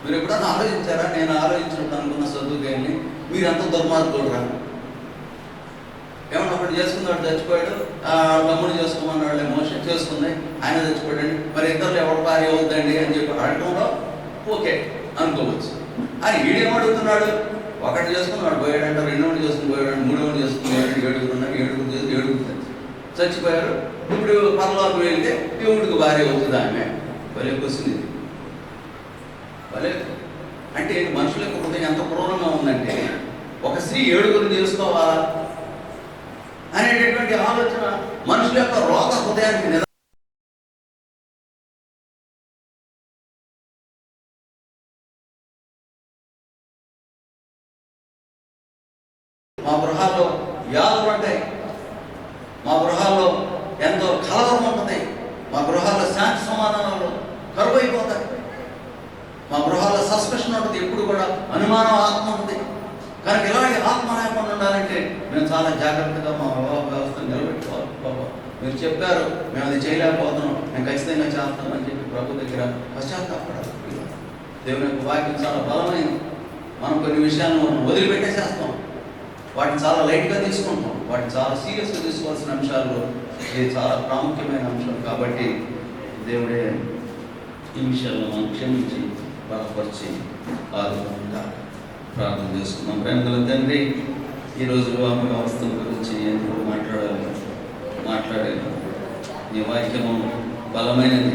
మీరు ఎప్పుడన్నా ఆలోచించారా? నేను ఆలోచించినట్టు అనుకున్న చదువుకేళ్ళి మీరు ఎంత దుర్మార్గులు రా. ఏమన్నా ఒకటి చేసుకున్నాడు, చచ్చిపోయాడు, తమ్ముడు చేసుకోమన్నాడు, మోషన్ చేసుకుంది, ఆయన చచ్చిపోయాడండి, మరి ఇద్దరు ఎవరి భార్య అవుతుందండి అని చెప్పి అడగడంలో ఓకే అనుకోవచ్చు. అని వీడేమడుగుతున్నాడు, ఒకటి చేసుకున్నాడు పోయాడంట, రెండోటి చేసుకుని పోయాడు, మూడోటి చేసుకుని పోయాడు, 7 ఉన్నారు, 7 చచ్చిపోయారు. ఇప్పుడు పరలోకి వెళ్తే దేవుడికి భార్య అవుతుంది ఆమె. భలే క్వశ్చన్ ఇది. భలే అంటే మనుషుల యొక్క హృదయం ఎంత క్రూరంగా ఉందంటే, ఒక స్త్రీ 7 చేసుకోవాలా అనేటటువంటి ఆలోచన మనుషుల యొక్క రోగ హృదయానికి మా గృహాల్లో వ్యాధులు ఉంటాయి, మా గృహాల్లో ఎంతో కలవరం ఉంటుంది, మా గృహాల్లో శాంతి సమాధానాలు కరువైపోతాయి, మా గృహాల్లో సస్పెషన్ ఉంటుంది, ఎప్పుడు కూడా అనుమానం ఆత్మ ఉంటుంది. కనుక ఇలాంటి ఆత్మ లేకుండా ఉండాలంటే మేము చాలా జాగ్రత్తగా మా వివాహ వ్యవస్థను నిలబెట్టుకోవాలి. బాబా మీరు చెప్పారు, మేము అది చేయలేకపోతున్నాం, మేము ఖచ్చితంగా చేస్తామని చెప్పి ప్రభు దగ్గర పశ్చాత్తాపడాలి. దేవుని యొక్క వాక్యం చాలా బలమైంది. మనం కొన్ని విషయాలను వదిలిపెట్టేసేస్తాం, వాటిని చాలా లైట్గా తీసుకుంటాం, వాటిని చాలా సీరియస్గా తీసుకోవాల్సిన అంశాల్లో ఇది చాలా ప్రాముఖ్యమైన అంశం. కాబట్టి దేవుడే ఈ విషయాల్లో మనం క్షమించి బలపరిచి ఆదుకుంటా ప్రార్థన చేసుకున్నాం. ప్రేమగల తండ్రి, ఈరోజు వివాహ వ్యవస్థ గురించి ఎంతో మాట్లాడాను. నీ వాక్యము బలమైనది,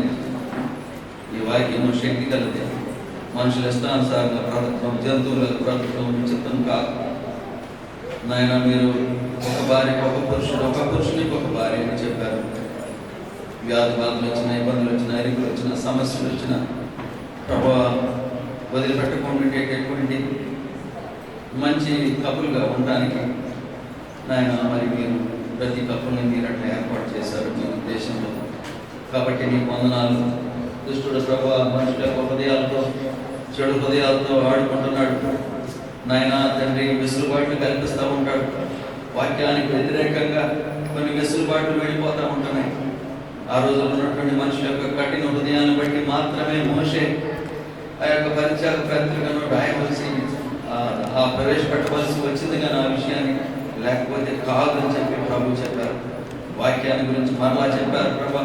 ఈ వాక్యము శక్తి కలిది. మనుషుల ఇష్టానుసారంగా బ్రతకడం, జంతువులకు బ్రతకడం చిత్తం కాదు నాయన. మీరు ఒక భార్యకు ఒక పురుషుడు, ఒక పురుషునికి ఒక భార్య అని చెప్పారు. వ్యాధి బాధలు వచ్చిన, ఇబ్బందులు వచ్చిన, ఎరుకులు వచ్చిన, సమస్యలు వచ్చిన ప్రభావం వదిలిపెట్టకుండా మంచి కపులుగా ఉండడానికి నాయన మరి మీరు ప్రతి కప్పుల్ని మీరు అట్లా ఏర్పాటు చేశారు మీ ఉద్దేశంలో. కాబట్టి నీ వందనాలు. దుష్టుడు ప్రభావ మనుషుల యొక్క హృదయాలతో, చెడు హృదయాలతో ఆడుకుంటున్నాడు నాయన తండ్రి. వెసులుబాట్లు కల్పిస్తూ ఉంటాడు, వాక్యానికి వ్యతిరేకంగా కొన్ని వెసులుబాట్లు వెళ్ళిపోతూ ఉంటున్నాయి. ఆ రోజుల్లో ఉన్నటువంటి మనుషుల యొక్క కఠిన హృదయాన్ని బట్టి మాత్రమే మోషే ఆ యొక్క పరిత్యాగ పత్రికను రాయవలసి ప్రవేశపెట్టవలసి వచ్చింది. కానీ ఆ విషయాన్ని లేకపోతే కాదని చెప్పి ప్రభు చెప్పారు. వాక్యాన్ని గురించి మరలా చెప్పారు. ప్రభా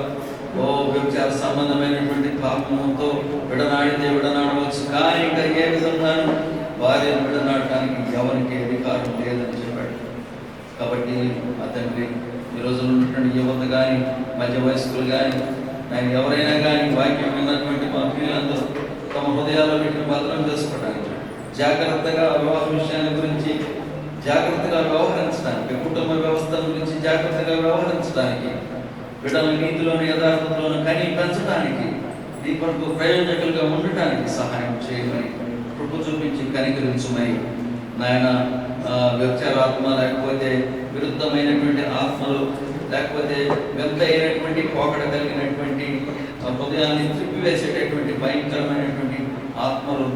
వ్యభిచార సంబంధమైనటువంటి పాపంతో విడనాడితే విడనాడవచ్చు, కానీ ఇంకా ఏ విధంగానూ భార్యను విడనాడటానికి ఎవరికి అధికారం లేదని చెప్పాడు. కాబట్టి ఆ తండ్రి ఈ రోజుల్లో ఉన్నటువంటి యువత కానీ, మధ్య వయస్కులు కానీ, నేను ఎవరైనా కానీ వాక్యం విన్నటువంటి మా పిల్లలందరూ తమ హృదయాల్లో పెట్టిన భద్రం చేసుకోవడానికి, జాగ్రత్తగా వివాహ విషయాల గురించి జాగ్రత్తగా వ్యవహరించడానికి, కుటుంబ వ్యవస్థ గురించి జాగ్రత్తగా వ్యవహరించడానికి, బిడ్డల నీతిలోని యథార్థతలోను కని పెంచడానికి, ఈ కొరకు ప్రయోజకులుగా ఉండటానికి సహాయం చేయమని కృప చూపించి కనికరించమని నాయన. వ్యభిచారాత్మ లేకపోతే విరుద్ధమైనటువంటి ఆత్మలు, లేకపోతే వెంత అయినటువంటి పోకడ కలిగినటువంటి హృదయాన్ని త్రిప్పివేసేటటువంటి భయంకరమైనటువంటి ఆత్మలు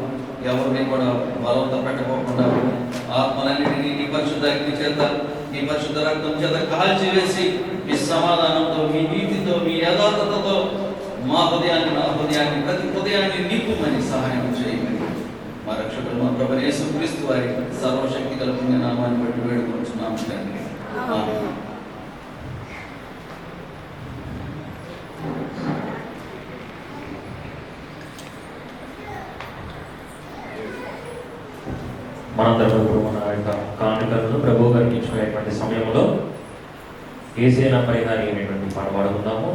ఎవరిని కూడా బలవంత పెట్టకోకుండా ఆత్మలన్నింటినీ నీ పరిశుద్ధ అగ్ని చేత, నీ పరిశుద్ధ రక్తం చేత కాల్చివేసి మీ సమాధానంతో, మీ నీతితో, మీ యథార్థతతో మా హృదయాన్ని, నా హృదయాన్ని, ప్రతి హృదయాన్ని నింపుమని సహాయం చేయమని మా రక్షకుడు మా ప్రభువైన యేసుక్రీస్తు వారి సర్వశక్తి గల పుణ్య నామాన్ని బట్టి వేడుకొంచున్నాము తండ్రి. ఆమేన్. మనందరం ఇప్పుడు మన యొక్క కానుకలను ప్రభువు గారికి ఇచ్చినటువంటి సమయంలో ఏసేనా పరిహారి అనేటువంటి పాట పాడుకుందాము.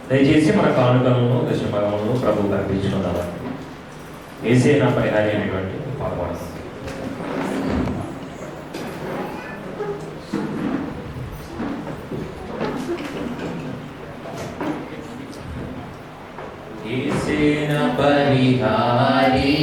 దయచేసి మన కానుకలను దశమ భాగంలో ప్రభువు గారికి ఇచ్చుకుందామండి. ఏసేనా పరిహారి అనేటువంటి పాట పాడుకుందాం. ఏసేనా పరిహారి